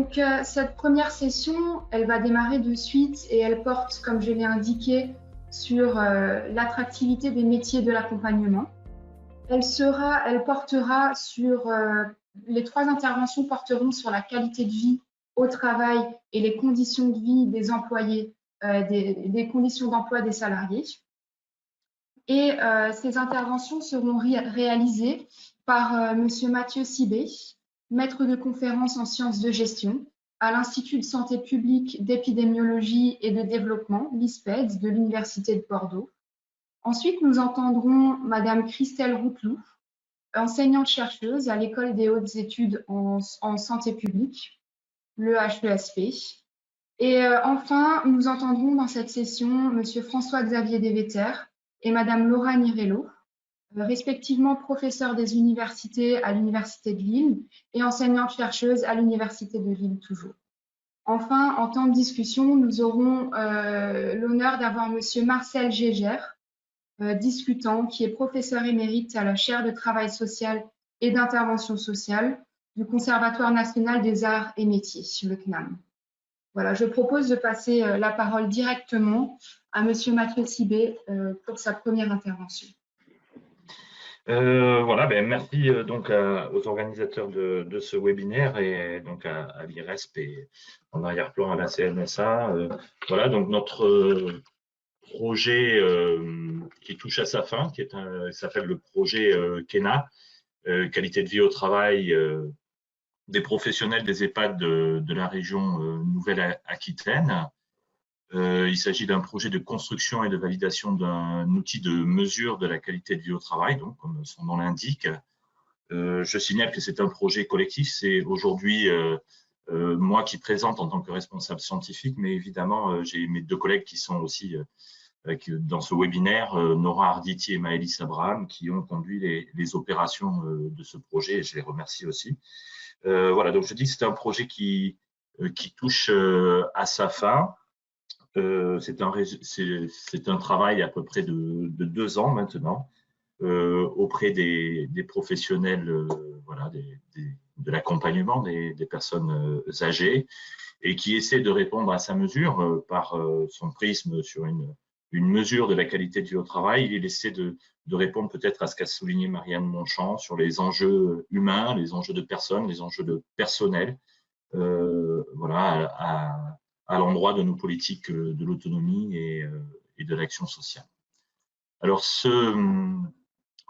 Donc, cette première session, elle va démarrer de suite et elle porte, comme je l'ai indiqué, sur l'attractivité des métiers de l'accompagnement. Elle portera sur, les 3 interventions porteront sur la qualité de vie au travail et les conditions de vie des employés, des conditions d'emploi des salariés. Et ces interventions seront réalisées par Monsieur Mathieu Sibé, maître de conférence en sciences de gestion à l'Institut de santé publique, d'épidémiologie et de développement, l'ISPED, de l'Université de Bordeaux. Ensuite, nous entendrons Madame Christelle Routeloup, enseignante-chercheuse à l'École des hautes études en santé publique, le HESP. Et enfin, nous entendrons dans cette session Monsieur François-Xavier Deveter et Madame Laura Nirello, respectivement professeure des universités à l'Université de Lille et enseignante-chercheuse à l'Université de Lille toujours. Enfin, en temps de discussion, nous aurons l'honneur d'avoir Monsieur Marcel Gégère, discutant, qui est professeur émérite à la chaire de travail social et d'intervention sociale du Conservatoire national des arts et métiers, le CNAM. Voilà, je propose de passer la parole directement à Monsieur Mathieu Sibé pour sa première intervention. Voilà, merci donc aux organisateurs de ce webinaire et donc à l'IRESP et en arrière-plan à la CNSA. Voilà, donc notre projet qui touche à sa fin, qui s'appelle le projet KENA, qualité de vie au travail des professionnels des EHPAD de la région Nouvelle-Aquitaine. Il s'agit d'un projet de construction et de validation d'un outil de mesure de la qualité de vie au travail, donc comme son nom l'indique. Je signale que c'est un projet collectif, c'est aujourd'hui moi qui présente en tant que responsable scientifique, mais évidemment j'ai mes 2 collègues qui sont aussi dans ce webinaire, Nora Arditi et Maëlys Abraham, qui ont conduit les opérations de ce projet et je les remercie aussi. Voilà, donc je dis que c'est un projet qui touche à sa fin. C'est un travail à peu près de 2 ans maintenant auprès des professionnels voilà, de l'accompagnement des personnes âgées et qui essaie de répondre à sa mesure par son prisme sur une mesure de la qualité de vie au travail. Il essaie de répondre peut-être à ce qu'a souligné Marianne Monchamp sur les enjeux humains, les enjeux de personnes, les enjeux de personnel, voilà, à l'endroit de nos politiques de l'autonomie et de l'action sociale. Alors,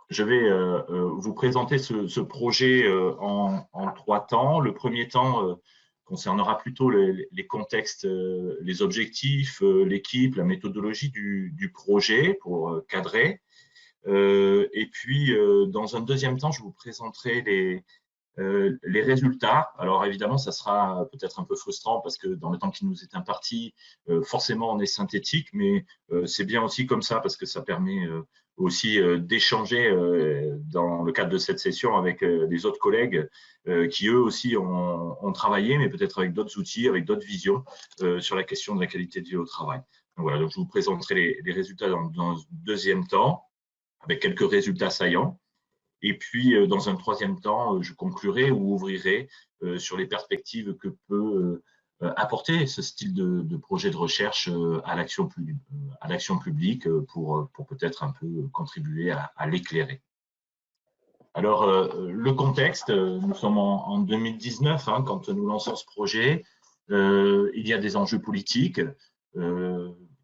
je vais vous présenter ce projet en 3 temps. Le premier temps concernera plutôt les contextes, les objectifs, l'équipe, la méthodologie du projet pour cadrer. Et puis, dans un deuxième temps, je vous présenterai les résultats. Alors évidemment, ça sera peut-être un peu frustrant parce que dans le temps qui nous est imparti, forcément on est synthétique, mais c'est bien aussi comme ça parce que ça permet aussi d'échanger dans le cadre de cette session avec les autres collègues qui eux aussi ont travaillé, mais peut-être avec d'autres outils, avec d'autres visions sur la question de la qualité de vie au travail. Donc voilà, donc je vous présenterai les résultats dans un deuxième temps avec quelques résultats saillants. Et puis, dans un troisième temps, je conclurai ou ouvrirai sur les perspectives que peut apporter ce style de projet de recherche à l'action publique pour peut-être un peu contribuer à l'éclairer. Alors, le contexte, nous sommes en 2019 hein, quand nous lançons ce projet. Il y a des enjeux politiques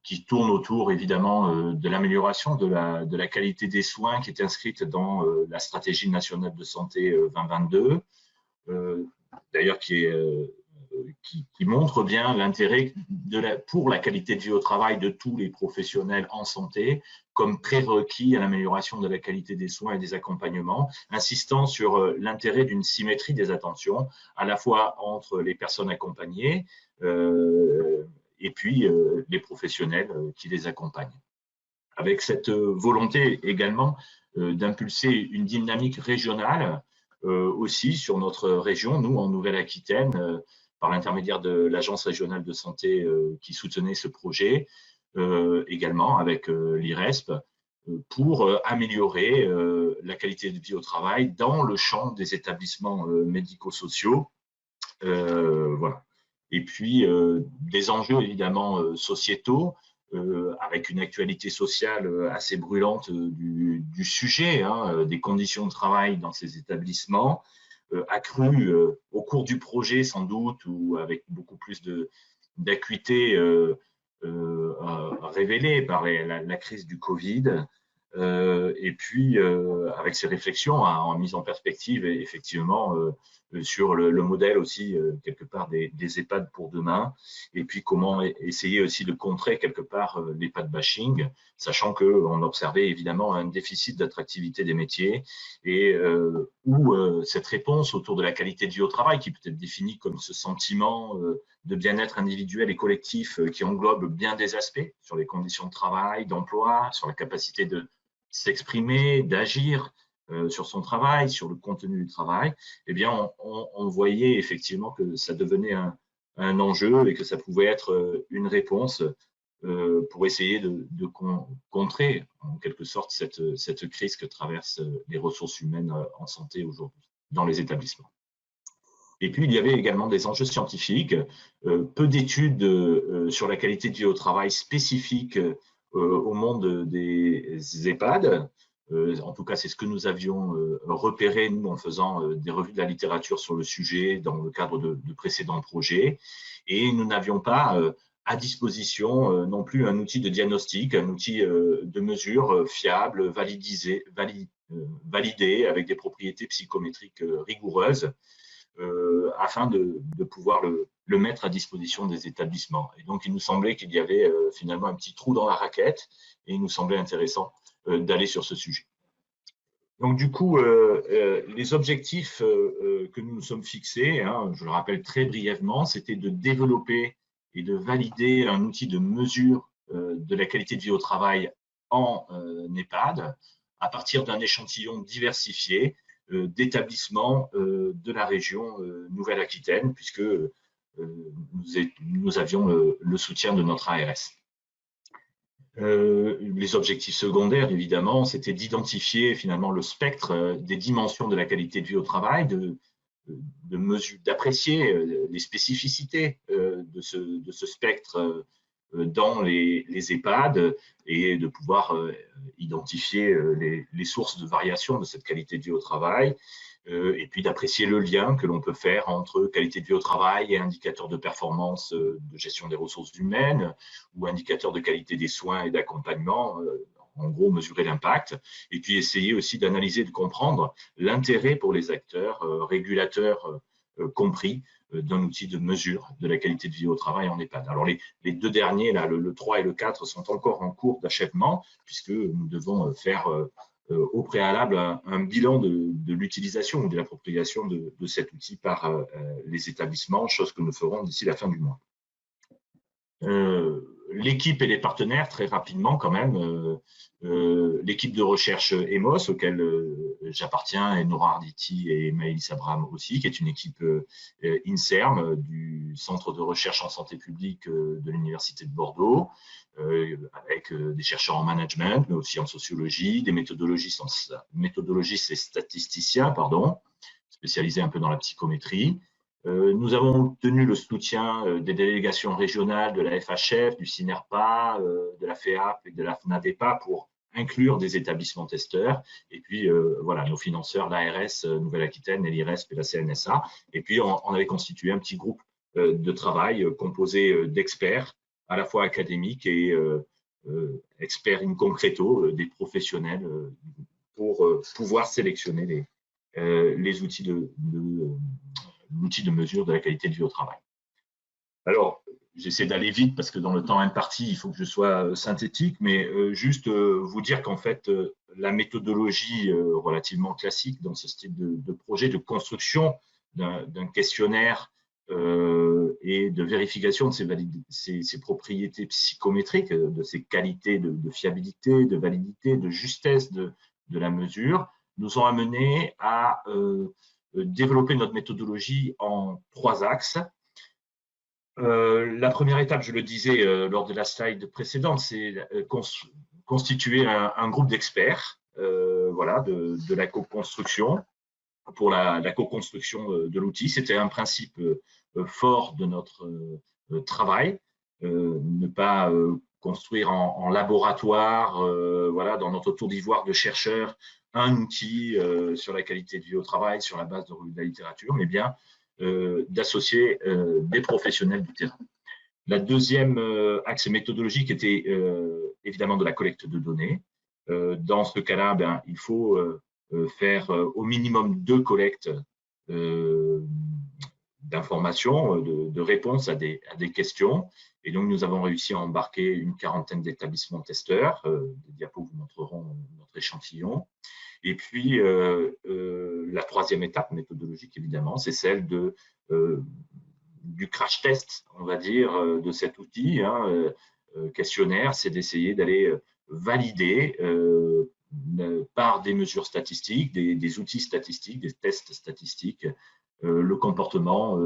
qui tourne autour évidemment de l'amélioration de la qualité des soins qui est inscrite dans la stratégie nationale de santé 2022, d'ailleurs qui montre bien l'intérêt pour la qualité de vie au travail de tous les professionnels en santé comme prérequis à l'amélioration de la qualité des soins et des accompagnements, insistant sur l'intérêt d'une symétrie des attentions à la fois entre les personnes accompagnées et puis les professionnels qui les accompagnent. Avec cette volonté également d'impulser une dynamique régionale aussi sur notre région, nous en Nouvelle-Aquitaine, par l'intermédiaire de l'Agence régionale de santé qui soutenait ce projet, également avec l'IRESP, pour améliorer la qualité de vie au travail dans le champ des établissements médico-sociaux Voilà. Et puis, des enjeux évidemment sociétaux, avec une actualité sociale assez brûlante du sujet, hein, des conditions de travail dans ces établissements, accrues au cours du projet sans doute, ou avec beaucoup plus d'acuité révélée par la crise du Covid. Et puis, avec ces réflexions en mise en perspective, effectivement, sur le modèle aussi, quelque part, des EHPAD pour demain, et puis comment essayer aussi de contrer, quelque part, l'EHPAD bashing, sachant qu'on observait évidemment un déficit d'attractivité des métiers, et où cette réponse autour de la qualité de vie au travail, qui peut être définie comme ce sentiment de bien-être individuel et collectif qui englobe bien des aspects sur les conditions de travail, d'emploi, sur la capacité de s'exprimer, d'agir sur son travail, sur le contenu du travail, eh bien, on voyait effectivement que ça devenait un enjeu et que ça pouvait être une réponse pour essayer de contrer, en quelque sorte, cette crise que traversent les ressources humaines en santé aujourd'hui dans les établissements. Et puis, il y avait également des enjeux scientifiques, peu d'études sur la qualité de vie au travail spécifiques au monde des EHPAD. En tout cas, c'est ce que nous avions repéré, nous, en faisant des revues de la littérature sur le sujet dans le cadre de précédents projets. Et nous n'avions pas à disposition non plus un outil de diagnostic, un outil de mesure fiable, validé avec des propriétés psychométriques rigoureuses, afin de pouvoir le mettre à disposition des établissements. Et donc, il nous semblait qu'il y avait finalement un petit trou dans la raquette, et il nous semblait intéressant d'aller sur ce sujet. Donc, du coup, les objectifs que nous nous sommes fixés, hein, je le rappelle très brièvement, c'était de développer et de valider un outil de mesure de la qualité de vie au travail en EHPAD à partir d'un échantillon diversifié d'établissements de la région Nouvelle-Aquitaine, puisque nous avions le soutien de notre ARS. Les objectifs secondaires, évidemment, c'était d'identifier finalement le spectre des dimensions de la qualité de vie au travail, d'apprécier les spécificités de ce spectre dans les EHPAD, et de pouvoir identifier les sources de variation de cette qualité de vie au travail, et puis d'apprécier le lien que l'on peut faire entre qualité de vie au travail et indicateurs de performance de gestion des ressources humaines, ou indicateurs de qualité des soins et d'accompagnement, en gros mesurer l'impact, et puis essayer aussi d'analyser, de comprendre l'intérêt pour les acteurs, régulateurs compris, d'un outil de mesure de la qualité de vie au travail en EHPAD. Alors les deux derniers, là, le 3 et le 4, sont encore en cours d'achèvement, puisque nous devons faire au préalable un bilan de l'utilisation ou de l'appropriation de cet outil par les établissements, chose que nous ferons d'ici la fin du mois. L'équipe et les partenaires, très rapidement quand même, l'équipe de recherche EMOS, auquel j'appartiens, et Nora Arditi et Maëlys Abraham aussi, qui est une équipe INSERM du Centre de recherche en santé publique de l'Université de Bordeaux, avec des chercheurs en management, mais aussi en sociologie, des méthodologistes et statisticiens, spécialisés un peu dans la psychométrie. Nous avons obtenu le soutien des délégations régionales de la FHF, du CINERPA, de la FEAP et de la FNADEPA pour inclure des établissements testeurs. Et puis, voilà, nos financeurs, l'ARS Nouvelle-Aquitaine et l'IRESP et la CNSA. Et puis, on avait constitué un petit groupe de travail composé d'experts, à la fois académiques et experts in concreto, des professionnels, pour pouvoir sélectionner les outils l'outil de mesure de la qualité de vie au travail. Alors, j'essaie d'aller vite parce que dans le temps imparti, il faut que je sois synthétique, mais juste vous dire qu'en fait, la méthodologie relativement classique dans ce style de projet de construction d'un questionnaire et de vérification de ses propriétés psychométriques, de ses qualités de fiabilité, de validité, de justesse de la mesure, nous ont amené à développer notre méthodologie en 3 axes. La première étape, je le disais lors de la slide précédente, c'est constituer un groupe d'experts, voilà, de la co-construction, pour la co-construction de l'outil. C'était un principe fort de notre travail, ne pas construire en laboratoire, voilà, dans notre tour d'ivoire de chercheurs, un outil sur la qualité de vie au travail, sur la base de la littérature, mais bien d'associer des professionnels du terrain. La deuxième axe méthodologique était évidemment de la collecte de données. Dans ce cas-là, ben, il faut faire au minimum 2 collectes d'informations, de réponses à des questions. Et donc, nous avons réussi à embarquer une 40aine d'établissements testeurs. Des diapos vous montreront notre échantillon. Et puis, la troisième étape méthodologique, évidemment, c'est celle du crash test, on va dire, de cet outil questionnaire, c'est d'essayer d'aller valider par des mesures statistiques, des outils statistiques, des tests statistiques, le comportement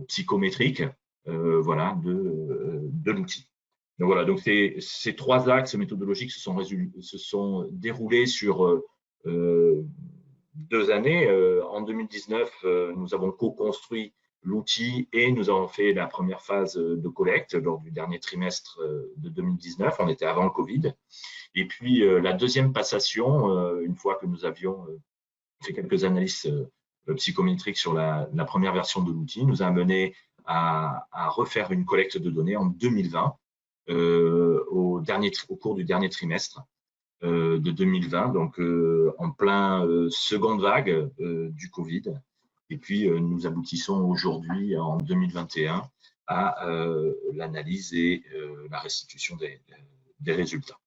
psychométrique voilà, de l'outil. Donc voilà, donc ces 3 axes méthodologiques se sont déroulés sur 2 années. En 2019, nous avons co-construit l'outil et nous avons fait la première phase de collecte lors du dernier trimestre de 2019. On était avant le Covid. Et puis, la deuxième passation, une fois que nous avions fait quelques analyses psychométriques sur la première version de l'outil, nous a amené à refaire une collecte de données en 2020, au cours du dernier trimestre de 2020, donc en plein seconde vague du Covid. Et puis, nous aboutissons aujourd'hui, en 2021, à l'analyse et la restitution des résultats.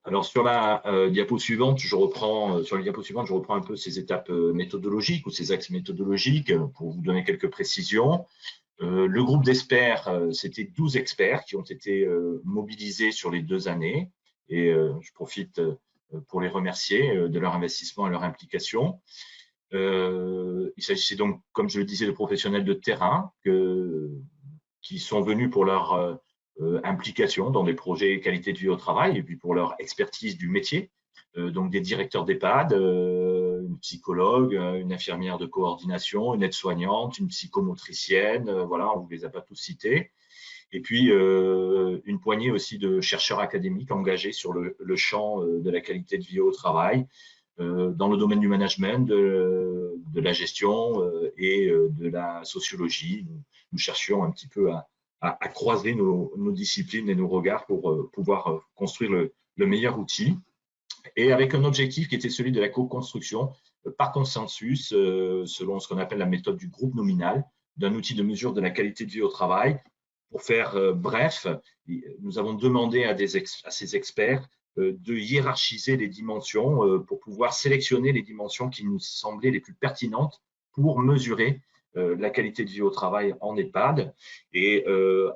Alors, sur la diapo suivante, je reprends un peu ces étapes méthodologiques ou ces axes méthodologiques pour vous donner quelques précisions. Le groupe d'experts, c'était 12 experts qui ont été mobilisés sur les 2 années. Et je profite pour les remercier de leur investissement et leur implication. Il s'agissait donc, comme je le disais, de professionnels de terrain qui sont venus pour leur implication dans des projets qualité de vie au travail et puis pour leur expertise du métier. Donc des directeurs d'EHPAD, une psychologue, une infirmière de coordination, une aide-soignante, une psychomotricienne, voilà, on ne vous les a pas tous cités. Et puis, une poignée aussi de chercheurs académiques engagés sur le champ de la qualité de vie au travail, dans le domaine du management, de la gestion et de la sociologie. Nous cherchions un petit peu à croiser nos disciplines et nos regards pour pouvoir construire le meilleur outil. Et avec un objectif qui était celui de la co-construction par consensus, selon ce qu'on appelle la méthode du groupe nominal, d'un outil de mesure de la qualité de vie au travail. Pour faire bref, nous avons demandé à ces experts de hiérarchiser les dimensions pour pouvoir sélectionner les dimensions qui nous semblaient les plus pertinentes pour mesurer la qualité de vie au travail en EHPAD. Et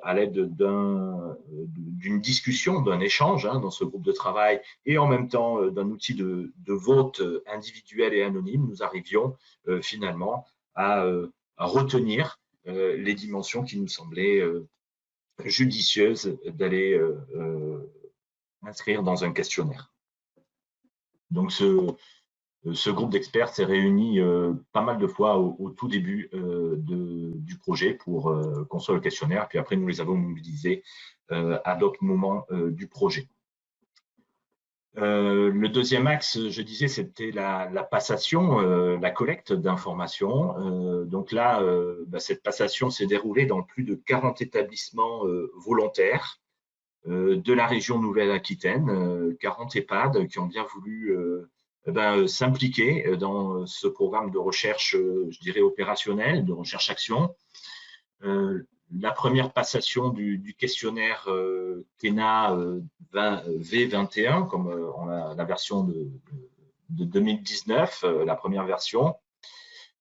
à l'aide d'une discussion, d'un échange dans ce groupe de travail et en même temps d'un outil de vote individuel et anonyme, nous arrivions finalement à retenir les dimensions qui nous semblaient judicieuse d'aller inscrire dans un questionnaire. Donc, ce groupe d'experts s'est réuni pas mal de fois au tout début du projet pour construire le questionnaire. Puis après, nous les avons mobilisés à d'autres moments du projet. Le deuxième axe, je disais, c'était la passation, la collecte d'informations. Donc là, cette passation s'est déroulée dans plus de 40 établissements volontaires de la région Nouvelle-Aquitaine, 40 EHPAD qui ont bien voulu s'impliquer dans ce programme de recherche, je dirais, opérationnel, de recherche-action. La première passation du questionnaire TENA V21, comme on a la version de 2019, la première version,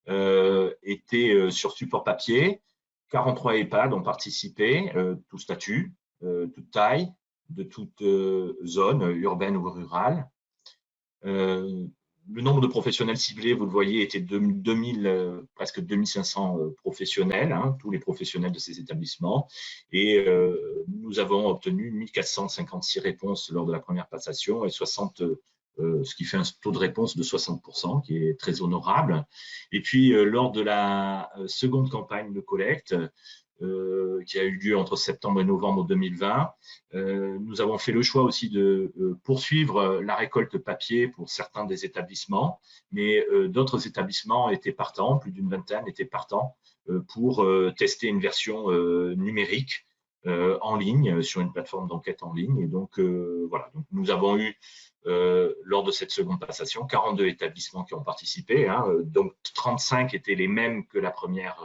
était sur support papier. 43 EHPAD ont participé, tout statut, toute taille, de toute zone, urbaine ou rurale. Le nombre de professionnels ciblés, vous le voyez, était de 2000, presque 2500 professionnels, tous les professionnels de ces établissements. Et nous avons obtenu 1456 réponses lors de la première passation et 60 ce qui fait un taux de réponse de 60%, qui est très honorable. Et puis, lors de la seconde campagne de collecte, qui a eu lieu entre septembre et novembre 2020, nous avons fait le choix aussi de poursuivre la récolte papier pour certains des établissements, mais d'autres établissements étaient partants, plus d'une vingtaine étaient partants pour tester une version numérique en ligne, sur une plateforme d'enquête en ligne. Et donc, voilà, donc nous avons eu, lors de cette seconde passation, 42 établissements qui ont participé, hein, donc 35 étaient les mêmes que la première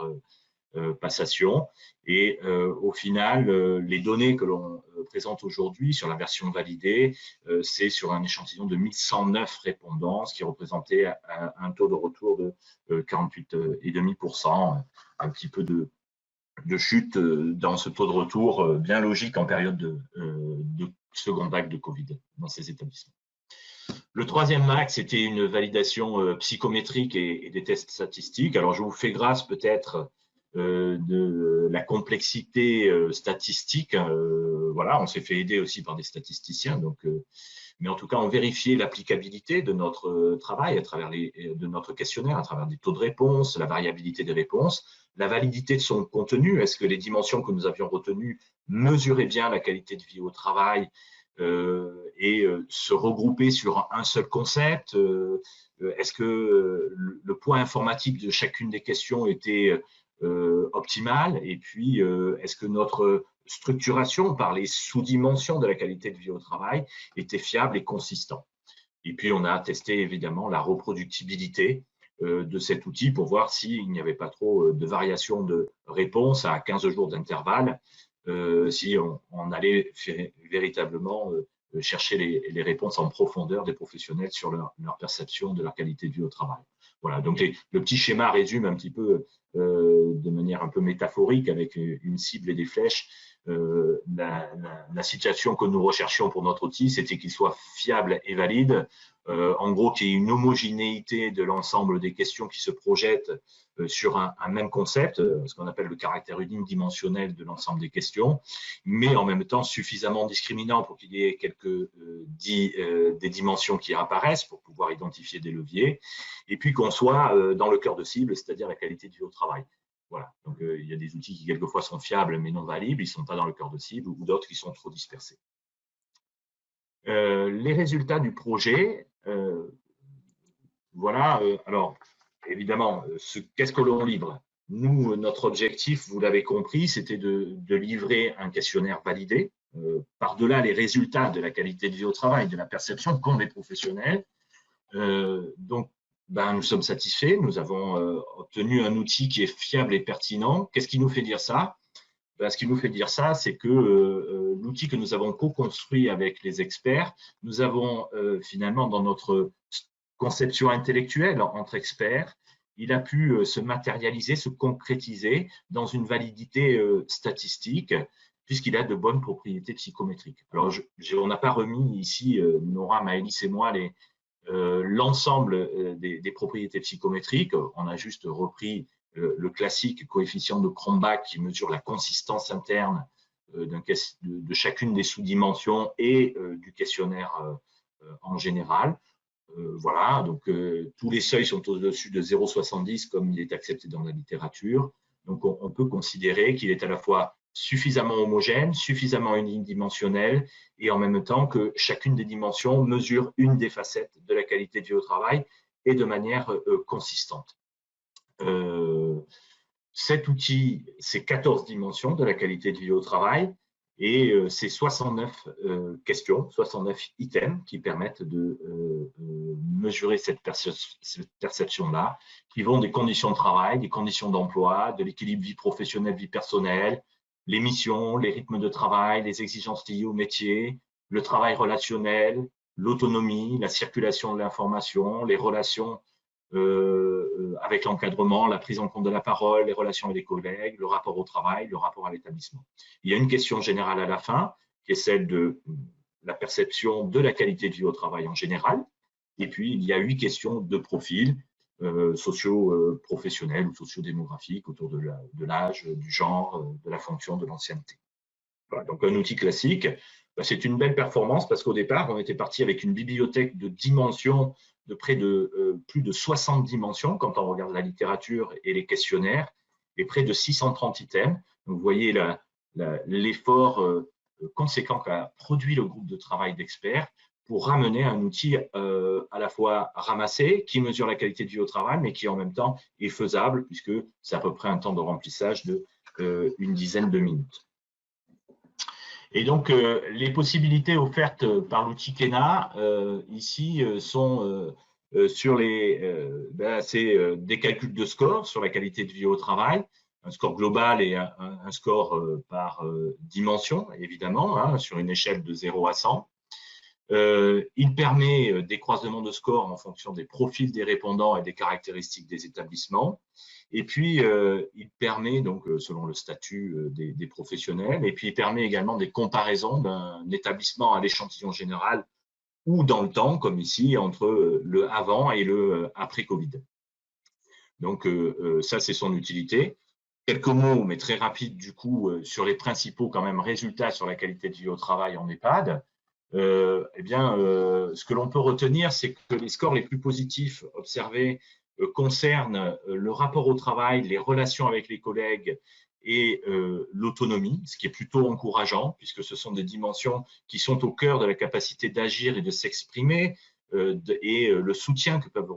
passation. Et au final, les données que l'on présente aujourd'hui sur la version validée, c'est sur un échantillon de 1109 répondants, ce qui représentait un taux de retour de 48,5%, un petit peu de chute dans ce taux de retour bien logique en période de seconde vague de Covid dans ces établissements. Le troisième axe, c'était une validation psychométrique et des tests statistiques. Alors, je vous fais grâce peut-être de la complexité statistique. Voilà, on s'est fait aider aussi par des statisticiens. Donc, mais en tout cas, on vérifiait l'applicabilité de notre travail à travers de notre questionnaire, à travers des taux de réponse, la variabilité des réponses, la validité de son contenu. Est-ce que les dimensions que nous avions retenues mesuraient bien la qualité de vie au travail et se regrouper sur un seul concept? Est-ce que le poids informatique de chacune des questions était optimale? Et puis, est-ce que notre structuration par les sous-dimensions de la qualité de vie au travail était fiable et consistant? Et puis, on a testé évidemment la reproductibilité de cet outil pour voir s'il n'y avait pas trop de variations de réponse à 15 jours d'intervalle, si on allait véritablement chercher les réponses en profondeur des professionnels sur leur perception de leur qualité de vie au travail. Voilà, donc le petit schéma résume un petit peu de manière un peu métaphorique avec une cible et des flèches. La situation que nous recherchions pour notre outil, c'était qu'il soit fiable et valide. En gros, qu'il y ait une homogénéité de l'ensemble des questions qui se projettent sur un même concept, ce qu'on appelle le caractère unidimensionnel de l'ensemble des questions, mais en même temps suffisamment discriminant pour qu'il y ait des dimensions qui apparaissent pour pouvoir identifier des leviers, et puis qu'on soit dans le cœur de cible, c'est-à-dire la qualité de vie au travail. Voilà, donc il y a des outils qui quelquefois sont fiables mais non valides, ils ne sont pas dans le cœur de cible, ou d'autres qui sont trop dispersés. Les résultats du projet, voilà, alors évidemment, qu'est-ce que l'on livre? Nous, notre objectif, vous l'avez compris, c'était de livrer un questionnaire validé, par-delà les résultats de la qualité de vie au travail, de la perception qu'ont les professionnels. Donc, nous sommes satisfaits, nous avons obtenu un outil qui est fiable et pertinent. Qu'est-ce qui nous fait dire ça? Ce qui nous fait dire ça, c'est que l'outil que nous avons co-construit avec les experts, nous avons finalement dans notre conception intellectuelle entre experts, il a pu se matérialiser, se concrétiser dans une validité statistique, puisqu'il a de bonnes propriétés psychométriques. Alors, on n'a pas remis ici, Nora, Maëlys et moi, l'ensemble des propriétés psychométriques. On a juste repris le classique coefficient de Cronbach qui mesure la consistance interne de chacune des sous-dimensions et du questionnaire en général. Voilà, donc tous les seuils sont au-dessus de 0,70 comme il est accepté dans la littérature. Donc on peut considérer qu'il est à la fois suffisamment homogène, suffisamment unidimensionnel et en même temps que chacune des dimensions mesure une des facettes de la qualité de vie au travail et de manière consistante. Cet outil, c'est 14 dimensions de la qualité de vie au travail et c'est 69 questions, 69 items qui permettent de mesurer cette perception-là, qui vont des conditions de travail, des conditions d'emploi, de l'équilibre vie professionnelle, vie personnelle, les missions, les rythmes de travail, les exigences liées au métier, le travail relationnel, l'autonomie, la circulation de l'information, les relations avec l'encadrement, la prise en compte de la parole, les relations avec les collègues, le rapport au travail, le rapport à l'établissement. Il y a une question générale à la fin, qui est celle de la perception de la qualité de vie au travail en général. Et puis, il y a 8 questions de profil socio-professionnels ou socio-démographiques autour de l'âge, du genre, de la fonction, de l'ancienneté. Voilà, donc un outil classique. c'est une belle performance parce qu'au départ, on était parti avec une bibliothèque de dimensions de près de plus de 60 dimensions quand on regarde la littérature et les questionnaires, et près de 630 items. Donc, vous voyez l'effort conséquent qu'a produit le groupe de travail d'experts pour ramener un outil à la fois ramassé, qui mesure la qualité de vie au travail, mais qui en même temps est faisable, puisque c'est à peu près un temps de remplissage de une dizaine de minutes. Et donc, les possibilités offertes par l'outil Kena, ici, sont sur des calculs de score sur la qualité de vie au travail, un score global et un score par dimension, évidemment, hein, sur une échelle de 0 à 100. Il permet des croisements de scores en fonction des profils des répondants et des caractéristiques des établissements. Et puis, il permet, donc, selon le statut des professionnels, et puis il permet également des comparaisons d'un établissement à l'échantillon général ou dans le temps, comme ici, entre le avant et le après Covid. Donc, ça, c'est son utilité. Quelques mots, mais très rapides, du coup, sur les principaux quand même résultats sur la qualité de vie au travail en EHPAD. Ce que l'on peut retenir, c'est que les scores les plus positifs observés concernent le rapport au travail, les relations avec les collègues et l'autonomie, ce qui est plutôt encourageant, puisque ce sont des dimensions qui sont au cœur de la capacité d'agir et de s'exprimer, et le soutien que peuvent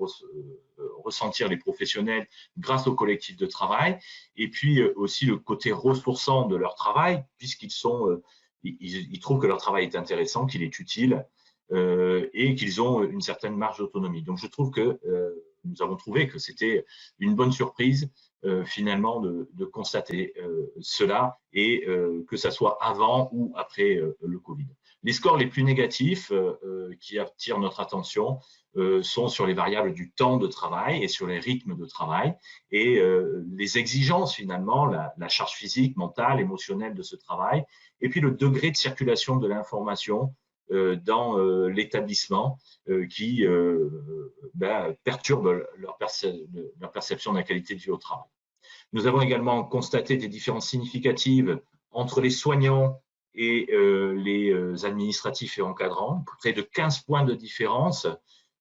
ressentir les professionnels grâce au collectif de travail, et puis aussi le côté ressourçant de leur travail, puisqu'ils sont ils trouvent que leur travail est intéressant, qu'il est utile et qu'ils ont une certaine marge d'autonomie. Donc, je trouve que nous avons trouvé que c'était une bonne surprise finalement de constater cela et que ça soit avant ou après le Covid. Les scores les plus négatifs qui attirent notre attention sont sur les variables du temps de travail et sur les rythmes de travail et les exigences finalement, la charge physique, mentale, émotionnelle de ce travail, et puis le degré de circulation de l'information dans l'établissement qui perturbe leur perception de la qualité de vie au travail. Nous avons également constaté des différences significatives entre les soignants et les administratifs et encadrants, près de 15 points de différence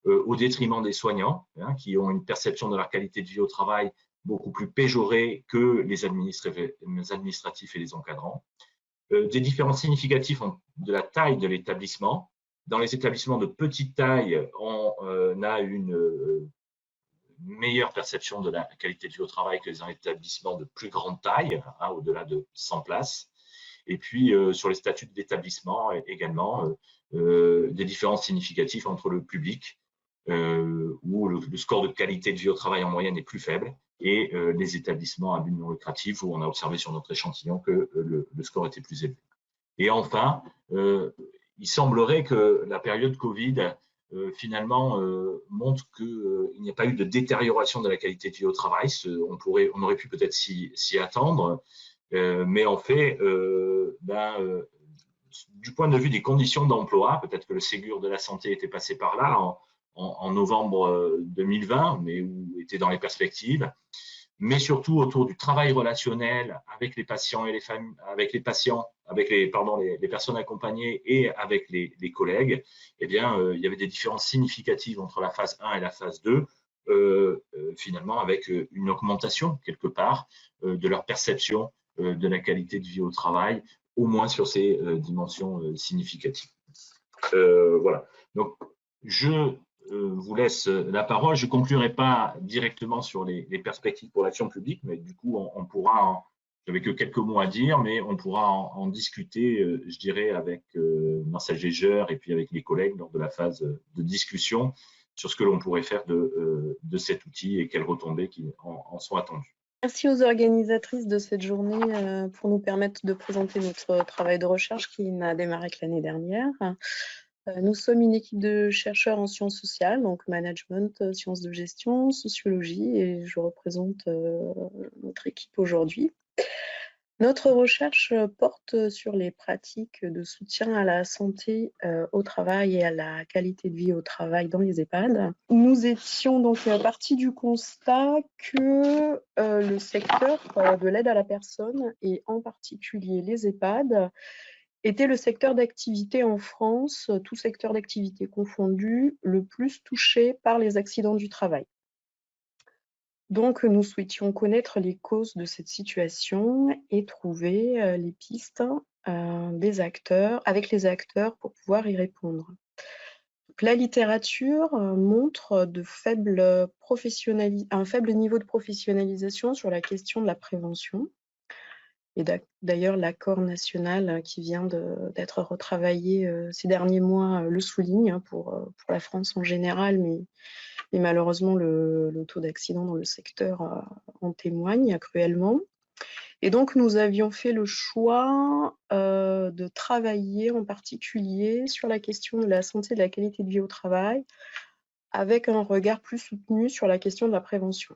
au détriment des soignants, hein, qui ont une perception de leur qualité de vie au travail beaucoup plus péjorée que les administratifs et les encadrants. Des différences significatives de la taille de l'établissement. Dans les établissements de petite taille, on a une meilleure perception de la qualité de vie au travail que les établissements de plus grande taille, hein, au-delà de 100 places. Et puis, sur les statuts d'établissement également, des différences significatives entre le public, où le score de qualité de vie au travail en moyenne est plus faible, et les établissements à but non lucratif, où on a observé sur notre échantillon que le score était plus élevé. Et enfin, il semblerait que la période Covid finalement montre qu'il n'y a pas eu de détérioration de la qualité de vie au travail. On aurait pu peut-être s'y attendre, mais en fait, du point de vue des conditions d'emploi, peut-être que le Ségur de la santé était passé par là en novembre 2020, mais où était dans les perspectives, mais surtout autour du travail relationnel avec les patients et les familles, avec les personnes accompagnées et avec les collègues. Eh bien, il y avait des différences significatives entre la phase 1 et la phase 2, finalement avec une augmentation quelque part de leur perception de la qualité de vie au travail, au moins sur ces dimensions significatives. Voilà. Donc, je vous laisse la parole. Je ne conclurai pas directement sur les perspectives pour l'action publique, mais du coup, on pourra, j'avais que quelques mots à dire, mais on pourra en discuter, je dirais, avec Marcel Geiger et puis avec les collègues lors de la phase de discussion sur ce que l'on pourrait faire de cet outil et quelles retombées qui en sont attendues. Merci aux organisatrices de cette journée pour nous permettre de présenter notre travail de recherche qui n'a démarré que l'année dernière. Nous sommes une équipe de chercheurs en sciences sociales, donc management, sciences de gestion, sociologie, et je représente notre équipe aujourd'hui. Notre recherche porte sur les pratiques de soutien à la santé au travail et à la qualité de vie au travail dans les EHPAD. Nous étions donc partis du constat que le secteur de l'aide à la personne, et en particulier les EHPAD, était le secteur d'activité en France, tout secteur d'activité confondu, le plus touché par les accidents du travail. Donc, nous souhaitions connaître les causes de cette situation et trouver les pistes avec les acteurs pour pouvoir y répondre. Donc, la littérature montre un faible niveau de professionnalisation sur la question de la prévention. Et d'ailleurs, l'accord national qui vient d'être retravaillé ces derniers mois le souligne pour la France en général, mais malheureusement, le taux d'accident dans le secteur en témoigne cruellement. Et donc, nous avions fait le choix de travailler en particulier sur la question de la santé et de la qualité de vie au travail, avec un regard plus soutenu sur la question de la prévention,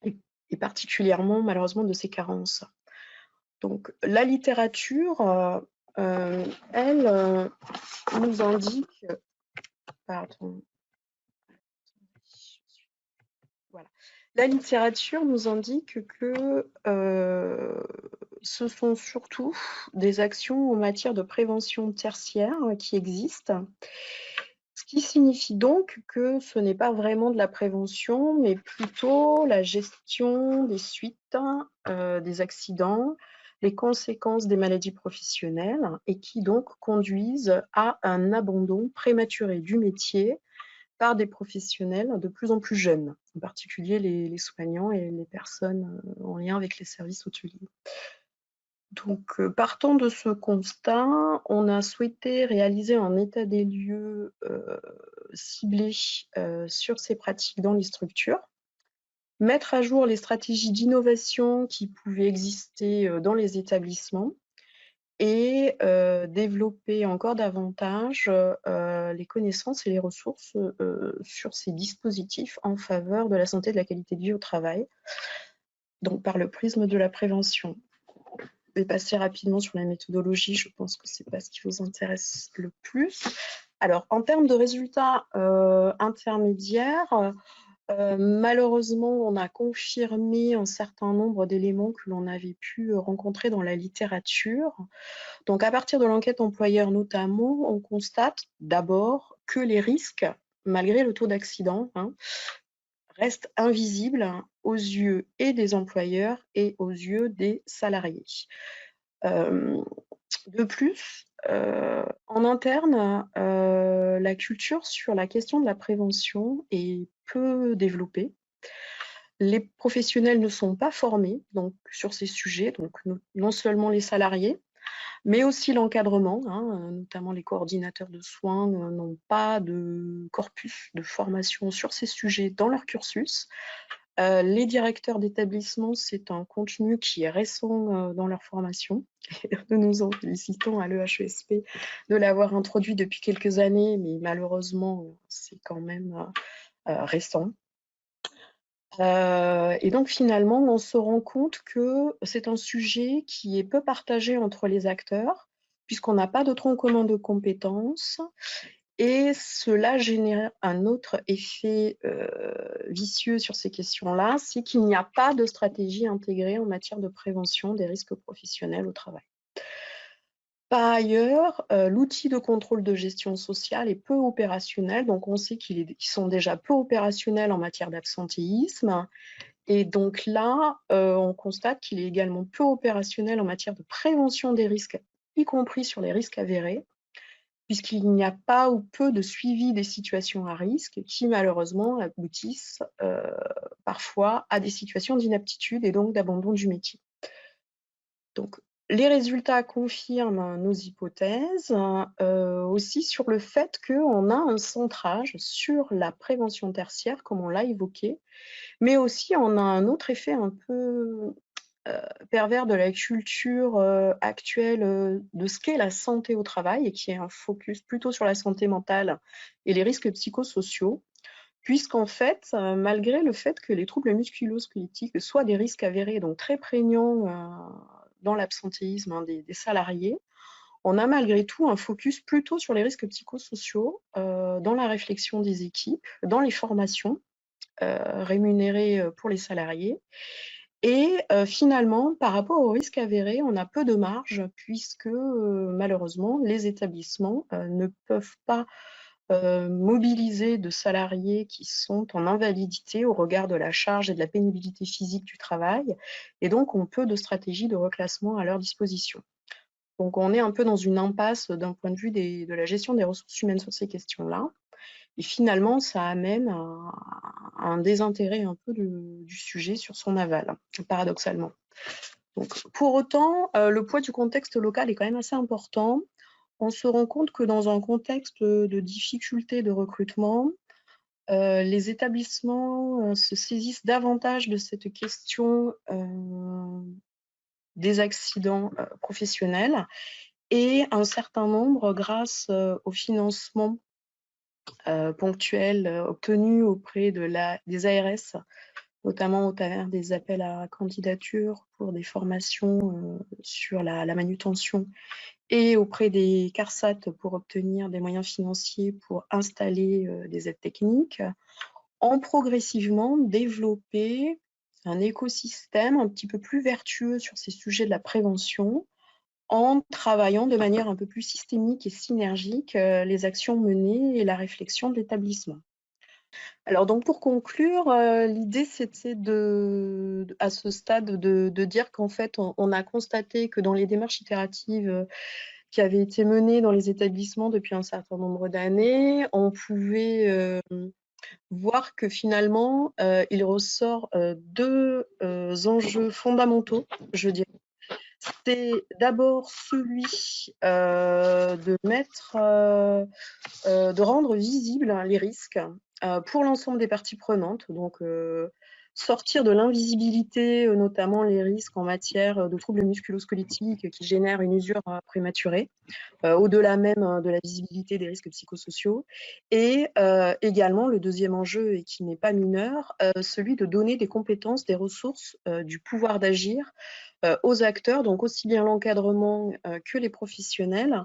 et particulièrement, malheureusement, de ses carences. Donc, la littérature, elle, nous indique... Pardon. Voilà. La littérature nous indique que ce sont surtout des actions en matière de prévention tertiaire qui existent, ce qui signifie donc que ce n'est pas vraiment de la prévention, mais plutôt la gestion des suites des accidents, les conséquences des maladies professionnelles, et qui donc conduisent à un abandon prématuré du métier par des professionnels de plus en plus jeunes, en particulier les soignants et les personnes en lien avec les services hôteliers. Donc, partant de ce constat, on a souhaité réaliser un état des lieux ciblé sur ces pratiques dans les structures, mettre à jour les stratégies d'innovation qui pouvaient exister dans les établissements, et développer encore davantage les connaissances et les ressources sur ces dispositifs en faveur de la santé et de la qualité de vie au travail, donc par le prisme de la prévention. Je vais passer rapidement sur la méthodologie, je pense que ce n'est pas ce qui vous intéresse le plus. Alors, en termes de résultats intermédiaires, malheureusement, on a confirmé un certain nombre d'éléments que l'on avait pu rencontrer dans la littérature. Donc, à partir de l'enquête employeur notamment, on constate d'abord que les risques, malgré le taux d'accident, restent invisibles aux yeux et des employeurs et aux yeux des salariés. De plus, en interne, la culture sur la question de la prévention est peu développée. Les professionnels ne sont pas formés donc, sur ces sujets, donc non seulement les salariés, mais aussi l'encadrement, notamment les coordinateurs de soins n'ont pas de corpus de formation sur ces sujets dans leur cursus. Les directeurs d'établissement, c'est un contenu qui est récent dans leur formation. Nous nous en félicitons à l'EHESP de l'avoir introduit depuis quelques années, mais malheureusement, c'est quand même récent. Et donc finalement, on se rend compte que c'est un sujet qui est peu partagé entre les acteurs, puisqu'on n'a pas de tronc commun de compétences, et cela génère un autre effet vicieux sur ces questions-là, c'est qu'il n'y a pas de stratégie intégrée en matière de prévention des risques professionnels au travail. Par ailleurs, l'outil de contrôle de gestion sociale est peu opérationnel, donc on sait qu'ils sont déjà peu opérationnels en matière d'absentéisme, et donc là, on constate qu'il est également peu opérationnel en matière de prévention des risques, y compris sur les risques avérés, puisqu'il n'y a pas ou peu de suivi des situations à risque qui malheureusement aboutissent parfois à des situations d'inaptitude et donc d'abandon du métier. Donc, les résultats confirment nos hypothèses aussi sur le fait qu'on a un centrage sur la prévention tertiaire, comme on l'a évoqué, mais aussi on a un autre effet un peu pervers de la culture actuelle de ce qu'est la santé au travail et qui est un focus plutôt sur la santé mentale et les risques psychosociaux, puisqu'en fait, malgré le fait que les troubles musculo-squelettiques soient des risques avérés, donc très prégnants dans l'absentéisme des salariés, on a malgré tout un focus plutôt sur les risques psychosociaux dans la réflexion des équipes, dans les formations rémunérées pour les salariés, Et finalement, par rapport au risque avéré, on a peu de marge puisque malheureusement, les établissements ne peuvent pas mobiliser de salariés qui sont en invalidité au regard de la charge et de la pénibilité physique du travail, et donc ont peu de stratégies de reclassement à leur disposition. Donc on est un peu dans une impasse d'un point de vue de la gestion des ressources humaines sur ces questions-là. Et finalement, ça amène à un désintérêt un peu du sujet sur son aval, paradoxalement. Donc, pour autant, le poids du contexte local est quand même assez important. On se rend compte que dans un contexte de difficulté de recrutement, les établissements se saisissent davantage de cette question des accidents professionnels, et un certain nombre, grâce au financement ponctuels obtenus auprès des ARS, notamment au travers des appels à candidature pour des formations sur la manutention, et auprès des CARSAT pour obtenir des moyens financiers pour installer des aides techniques, ont progressivement développé un écosystème un petit peu plus vertueux sur ces sujets de la prévention, en travaillant de manière un peu plus systémique et synergique les actions menées et la réflexion de l'établissement. Alors donc pour conclure, l'idée c'était à ce stade de dire qu'en fait on a constaté que dans les démarches itératives qui avaient été menées dans les établissements depuis un certain nombre d'années, on pouvait voir que finalement il ressort deux enjeux fondamentaux, je dirais. C'est d'abord celui de rendre visibles les risques pour l'ensemble des parties prenantes, donc sortir de l'invisibilité, notamment les risques en matière de troubles musculo-squelettiques qui génèrent une usure prématurée, au-delà même de la visibilité des risques psychosociaux. Et également, le deuxième enjeu, et qui n'est pas mineur, celui de donner des compétences, des ressources, du pouvoir d'agir aux acteurs, donc aussi bien l'encadrement que les professionnels,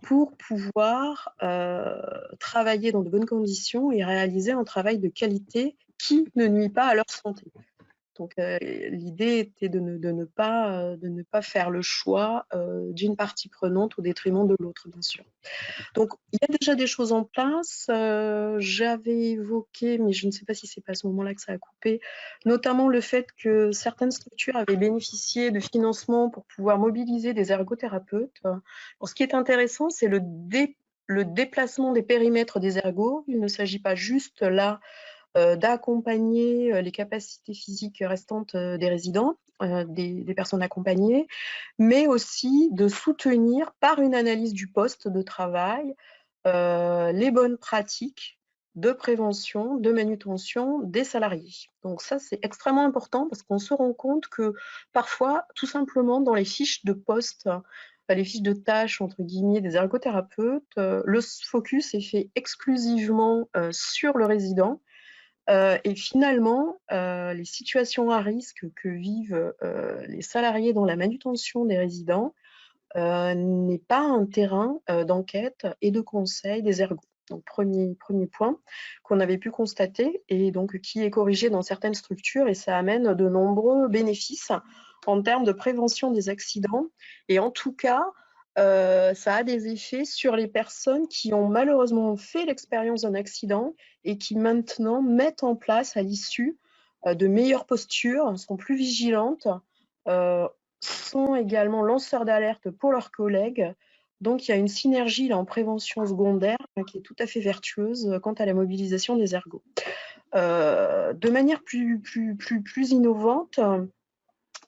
pour pouvoir travailler dans de bonnes conditions et réaliser un travail de qualité qui ne nuit pas à leur santé. Donc l'idée était de ne pas faire le choix d'une partie prenante au détriment de l'autre, bien sûr. Donc il y a déjà des choses en place. J'avais évoqué, mais je ne sais pas si c'est pas à ce moment-là que ça a coupé, notamment le fait que certaines structures avaient bénéficié de financement pour pouvoir mobiliser des ergothérapeutes. Alors, ce qui est intéressant, c'est le déplacement des périmètres des ergos. Il ne s'agit pas juste là d'accompagner les capacités physiques restantes des résidents, des personnes accompagnées, mais aussi de soutenir par une analyse du poste de travail les bonnes pratiques de prévention, de manutention des salariés. Donc ça, c'est extrêmement important parce qu'on se rend compte que parfois, tout simplement, dans les fiches de poste, les fiches de tâches, entre guillemets, des ergothérapeutes, le focus est fait exclusivement sur le résident. Et finalement, les situations à risque que vivent les salariés dans la manutention des résidents n'est pas un terrain d'enquête et de conseil des ergots. Donc premier point qu'on avait pu constater, et donc qui est corrigé dans certaines structures, et ça amène de nombreux bénéfices en termes de prévention des accidents. Et en tout cas, ça a des effets sur les personnes qui ont malheureusement fait l'expérience d'un accident et qui maintenant mettent en place à l'issue de meilleures postures, sont plus vigilantes, sont également lanceurs d'alerte pour leurs collègues. Donc il y a une synergie là, en prévention secondaire qui est tout à fait vertueuse quant à la mobilisation des ergots. De manière plus innovante,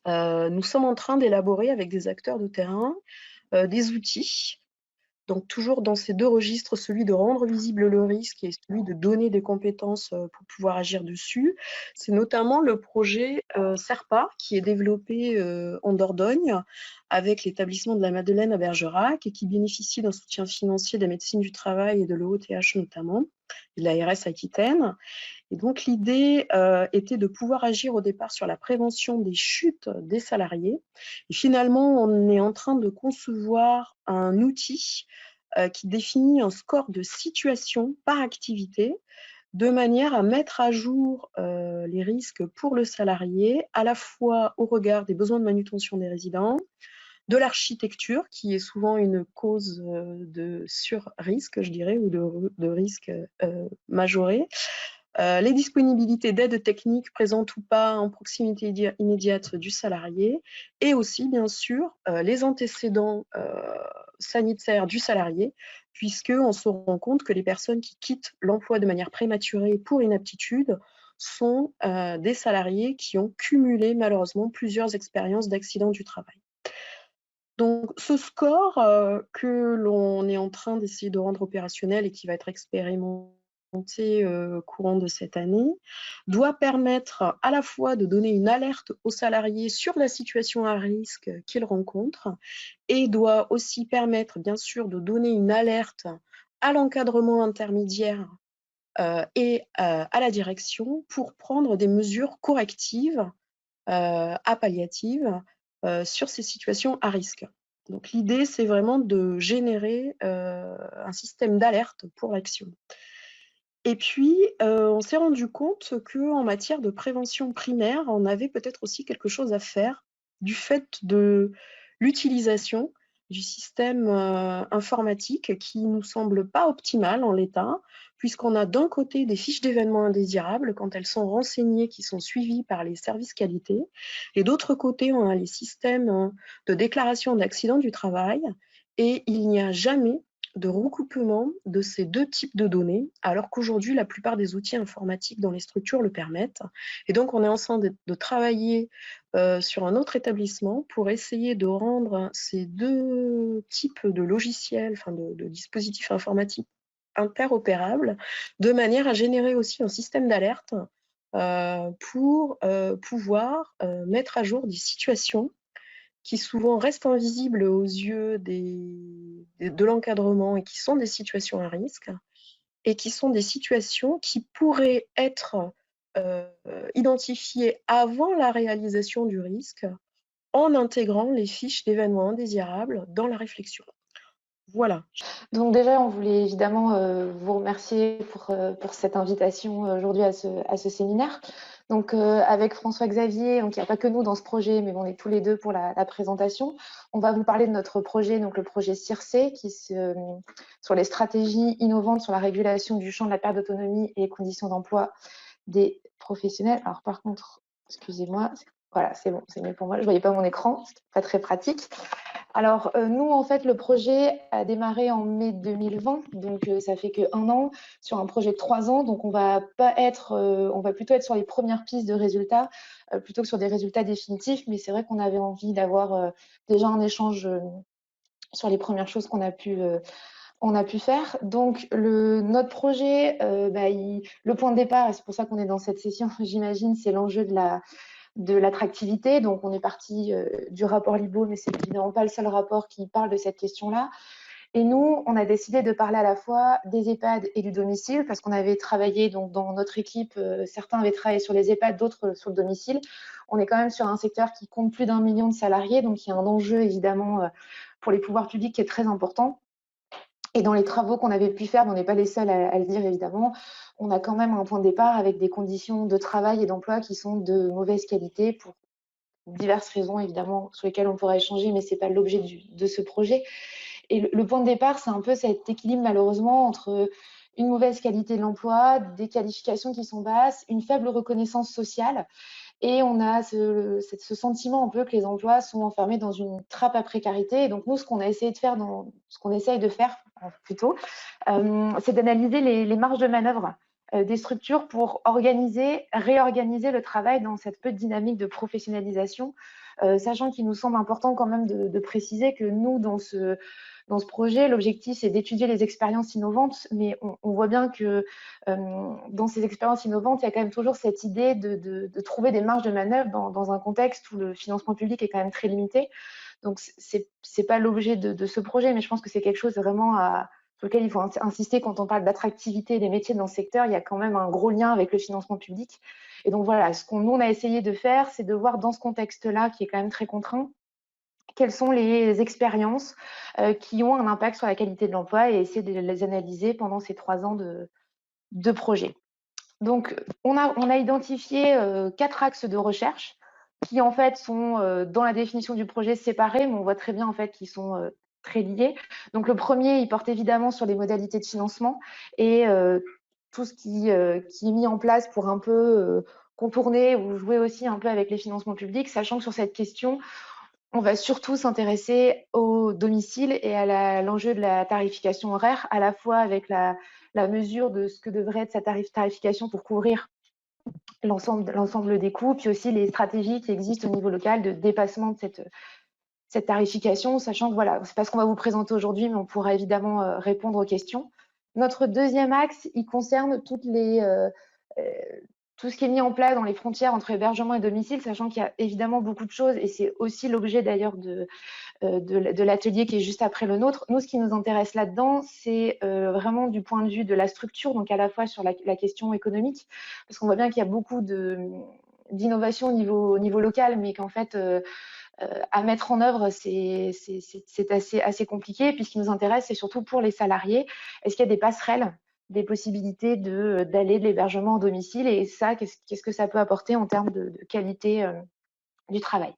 nous sommes en train d'élaborer avec des acteurs de terrain des outils. Donc toujours dans ces deux registres, celui de rendre visible le risque et celui de donner des compétences pour pouvoir agir dessus. C'est notamment le projet SERPA qui est développé en Dordogne avec l'établissement de la Madeleine à Bergerac et qui bénéficie d'un soutien financier de la médecine du travail et de l'OTH notamment, et de l'ARS Aquitaine. Et donc l'idée était de pouvoir agir au départ sur la prévention des chutes des salariés. Et finalement, on est en train de concevoir un outil qui définit un score de situation par activité, de manière à mettre à jour les risques pour le salarié, à la fois au regard des besoins de manutention des résidents, de l'architecture, qui est souvent une cause de sur-risque, je dirais, ou de risque majoré, les disponibilités d'aide technique présentes ou pas en proximité immédiate du salarié, et aussi, bien sûr, les antécédents sanitaires du salarié, puisqu'on se rend compte que les personnes qui quittent l'emploi de manière prématurée pour inaptitude sont des salariés qui ont cumulé malheureusement plusieurs expériences d'accident du travail. Donc, ce score que l'on est en train d'essayer de rendre opérationnel et qui va être expérimenté courant de cette année, doit permettre à la fois de donner une alerte aux salariés sur la situation à risque qu'ils rencontrent et doit aussi permettre, bien sûr, de donner une alerte à l'encadrement intermédiaire et à la direction pour prendre des mesures correctives à palliatives sur ces situations à risque. Donc l'idée, c'est vraiment de générer un système d'alerte pour l'action. Et puis, on s'est rendu compte qu'en matière de prévention primaire, on avait peut-être aussi quelque chose à faire du fait de l'utilisation du système informatique qui nous semble pas optimal en l'état, puisqu'on a d'un côté des fiches d'événements indésirables quand elles sont renseignées, qui sont suivies par les services qualité, et d'autre côté, on a les systèmes de déclaration d'accident du travail, et il n'y a jamais de recoupement de ces deux types de données, alors qu'aujourd'hui, la plupart des outils informatiques dans les structures le permettent. Et donc, on est en train de travailler sur un autre établissement pour essayer de rendre ces deux types de logiciels, enfin de dispositifs informatiques interopérables, de manière à générer aussi un système d'alerte pour pouvoir mettre à jour des situations qui souvent restent invisibles aux yeux de l'encadrement et qui sont des situations à risque, et qui sont des situations qui pourraient être identifiées avant la réalisation du risque en intégrant les fiches d'événements indésirables dans la réflexion. Voilà. Donc déjà, on voulait évidemment vous remercier pour cette invitation aujourd'hui à ce séminaire. Donc avec François-Xavier, donc il n'y a pas que nous dans ce projet, mais on est tous les deux pour la présentation. On va vous parler de notre projet, donc le projet CIRCE, sur les stratégies innovantes sur la régulation du champ de la perte d'autonomie et les conditions d'emploi des professionnels. Alors par contre, excusez-moi, voilà, c'est bon, c'est mieux pour moi. Je ne voyais pas mon écran, c'est pas très pratique. Alors, nous, en fait, le projet a démarré en mai 2020, donc ça fait que1 an sur un projet de 3 ans. Donc, on va plutôt être sur les premières pistes de résultats plutôt que sur des résultats définitifs. Mais c'est vrai qu'on avait envie d'avoir déjà un échange sur les premières choses qu'on a pu faire. Donc, notre projet, le point de départ, et c'est pour ça qu'on est dans cette session, j'imagine, c'est l'enjeu de l'attractivité. Donc, on est parti du rapport Libaud, mais c'est évidemment pas le seul rapport qui parle de cette question-là. Et nous, on a décidé de parler à la fois des EHPAD et du domicile, parce qu'on avait travaillé donc, dans notre équipe, certains avaient travaillé sur les EHPAD, d'autres sur le domicile. On est quand même sur un secteur qui compte plus d'1 million de salariés, donc il y a un enjeu évidemment pour les pouvoirs publics qui est très important. Et dans les travaux qu'on avait pu faire, on n'est pas les seuls à le dire évidemment, on a quand même un point de départ avec des conditions de travail et d'emploi qui sont de mauvaise qualité pour diverses raisons évidemment sur lesquelles on pourra échanger, mais ce n'est pas l'objet de ce projet. Et le point de départ, c'est un peu cet équilibre malheureusement entre une mauvaise qualité de l'emploi, des qualifications qui sont basses, une faible reconnaissance sociale. Et on a ce sentiment un peu que les emplois sont enfermés dans une trappe à précarité. Et donc nous, ce qu'on essaye de faire plutôt, c'est d'analyser les marges de manœuvre des structures pour réorganiser le travail dans cette peu de dynamique de professionnalisation, sachant qu'il nous semble important quand même de préciser que nous, dans ce projet, l'objectif, c'est d'étudier les expériences innovantes, mais on voit bien que dans ces expériences innovantes, il y a quand même toujours cette idée de trouver des marges de manœuvre dans un contexte où le financement public est quand même très limité. Donc, c'est pas l'objet de ce projet, mais je pense que c'est quelque chose vraiment sur lequel il faut insister quand on parle d'attractivité des métiers dans ce secteur. Il y a quand même un gros lien avec le financement public. Et donc, voilà, ce qu'on a essayé de faire, c'est de voir dans ce contexte-là, qui est quand même très contraint, quelles sont les expériences qui ont un impact sur la qualité de l'emploi et essayer de les analyser pendant ces 3 ans de projet. Donc, on a identifié 4 axes de recherche qui, en fait, sont dans la définition du projet séparés, mais on voit très bien, en fait, qu'ils sont très liés. Donc, le premier, il porte évidemment sur les modalités de financement et tout ce qui est mis en place pour un peu contourner ou jouer aussi un peu avec les financements publics, sachant que sur cette question, on va surtout s'intéresser au domicile et à l'enjeu de la tarification horaire, à la fois avec la mesure de ce que devrait être sa tarification pour couvrir l'ensemble des coûts, puis aussi les stratégies qui existent au niveau local de dépassement de cette tarification, sachant que voilà, c'est pas ce qu'on va vous présenter aujourd'hui, mais on pourra évidemment répondre aux questions. Notre deuxième axe, il concerne tout ce qui est mis en place dans les frontières entre hébergement et domicile, sachant qu'il y a évidemment beaucoup de choses, et c'est aussi l'objet d'ailleurs de l'atelier qui est juste après le nôtre. Nous, ce qui nous intéresse là-dedans, c'est vraiment du point de vue de la structure, donc à la fois sur la question économique, parce qu'on voit bien qu'il y a beaucoup d'innovation au niveau local, mais qu'en fait, à mettre en œuvre, c'est assez compliqué. Et puis, ce qui nous intéresse, c'est surtout pour les salariés. Est-ce qu'il y a des passerelles, des possibilités d'aller de l'hébergement au domicile? Et ça, qu'est-ce que ça peut apporter en termes de qualité du travail?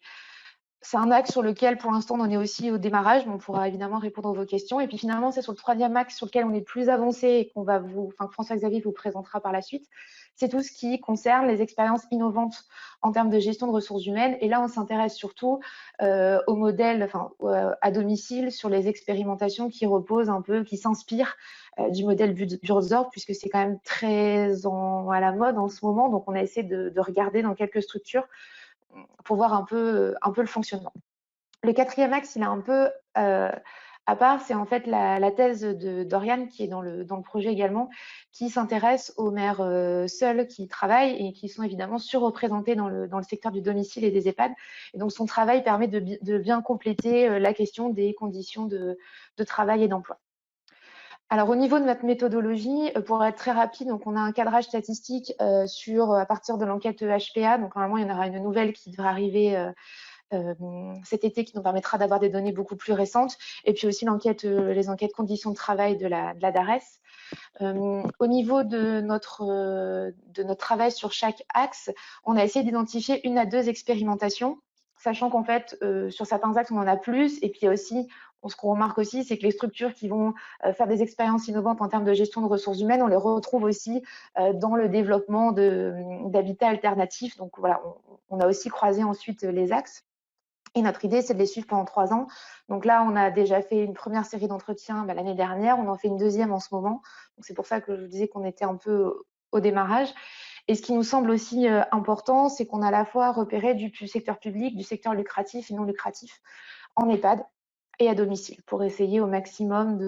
C'est un axe sur lequel, pour l'instant, on est aussi au démarrage, mais on pourra évidemment répondre à vos questions. Et puis finalement, c'est sur le troisième axe sur lequel on est plus avancé et que François-Xavier vous présentera par la suite. C'est tout ce qui concerne les expériences innovantes en termes de gestion de ressources humaines. Et là, on s'intéresse surtout au modèle, à domicile, sur les expérimentations qui reposent un peu, qui s'inspirent du modèle Burzorg, puisque c'est quand même très à la mode en ce moment. Donc, on a essayé de regarder dans quelques structures pour voir un peu le fonctionnement. Le quatrième axe, il est un peu à part, c'est en fait la thèse d'Oriane qui est dans le projet également, qui s'intéresse aux mères seules qui travaillent et qui sont évidemment surreprésentées dans le secteur du domicile et des EHPAD. Et donc son travail permet de bien compléter la question des conditions de travail et d'emploi. Alors, au niveau de notre méthodologie, pour être très rapide, donc on a un cadrage statistique à partir de l'enquête HPA. Donc, normalement, il y en aura une nouvelle qui devrait arriver cet été qui nous permettra d'avoir des données beaucoup plus récentes. Et puis aussi les enquêtes conditions de travail de la DARES. Au niveau de notre travail sur chaque axe, on a essayé d'identifier 1 à 2 expérimentations, sachant qu'en fait, sur certains axes, on en a plus. Et puis aussi, ce qu'on remarque aussi, c'est que les structures qui vont faire des expériences innovantes en termes de gestion de ressources humaines, on les retrouve aussi dans le développement d'habitats alternatifs. Donc voilà, on a aussi croisé ensuite les axes. Et notre idée, c'est de les suivre pendant 3 ans. Donc là, on a déjà fait une première série d'entretiens l'année dernière. On en fait une deuxième en ce moment. Donc c'est pour ça que je vous disais qu'on était un peu au démarrage. Et ce qui nous semble aussi important, c'est qu'on a à la fois repéré du secteur public, du secteur lucratif et non lucratif en EHPAD et à domicile pour essayer au maximum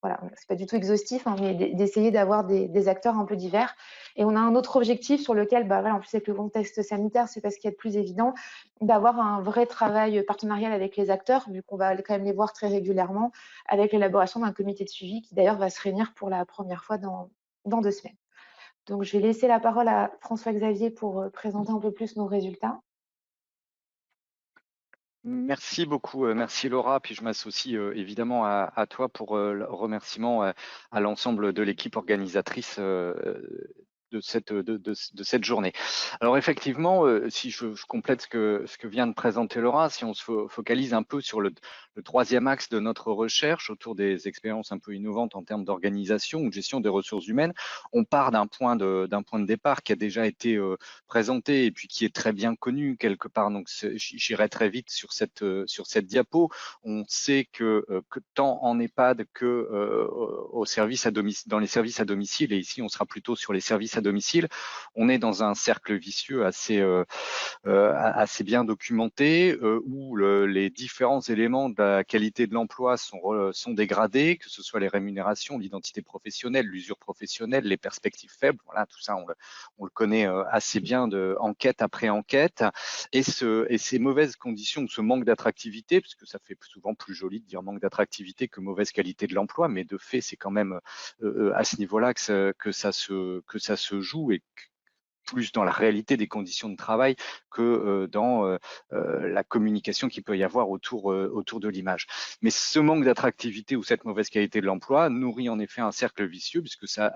voilà, c'est pas du tout exhaustif, hein, mais d'essayer d'avoir des acteurs un peu divers. Et on a un autre objectif sur lequel, voilà, en plus avec le contexte sanitaire, c'est parce qu'il y a de plus évident, d'avoir un vrai travail partenarial avec les acteurs, vu qu'on va quand même les voir très régulièrement, avec l'élaboration d'un comité de suivi qui d'ailleurs va se réunir pour la première fois dans 2 semaines. Donc je vais laisser la parole à François-Xavier pour présenter un peu plus nos résultats. Merci beaucoup, merci Laura, puis je m'associe évidemment à toi pour le remerciement à l'ensemble de l'équipe organisatrice de cette journée. Alors effectivement, si je complète ce que vient de présenter Laura, si on se focalise un peu sur le troisième axe de notre recherche autour des expériences un peu innovantes en termes d'organisation ou de gestion des ressources humaines, on part d'un point de départ qui a déjà été présenté et puis qui est très bien connu quelque part. Donc j'irai très vite sur cette diapo. On sait que tant en EHPAD que dans les services à domicile, et ici on sera plutôt sur les services à domicile, on est dans un cercle vicieux assez bien documenté où les différents éléments de la qualité de l'emploi sont dégradés, que ce soit les rémunérations, l'identité professionnelle, l'usure professionnelle, les perspectives faibles. Voilà, tout ça on le connaît assez bien de enquête après enquête. Et ces mauvaises conditions, ce manque d'attractivité, parce que ça fait souvent plus joli de dire manque d'attractivité que mauvaise qualité de l'emploi, mais de fait c'est quand même à ce niveau-là que ça se joue et plus dans la réalité des conditions de travail que dans la communication qu'il peut y avoir autour de l'image. Mais ce manque d'attractivité ou cette mauvaise qualité de l'emploi nourrit en effet un cercle vicieux, puisque ça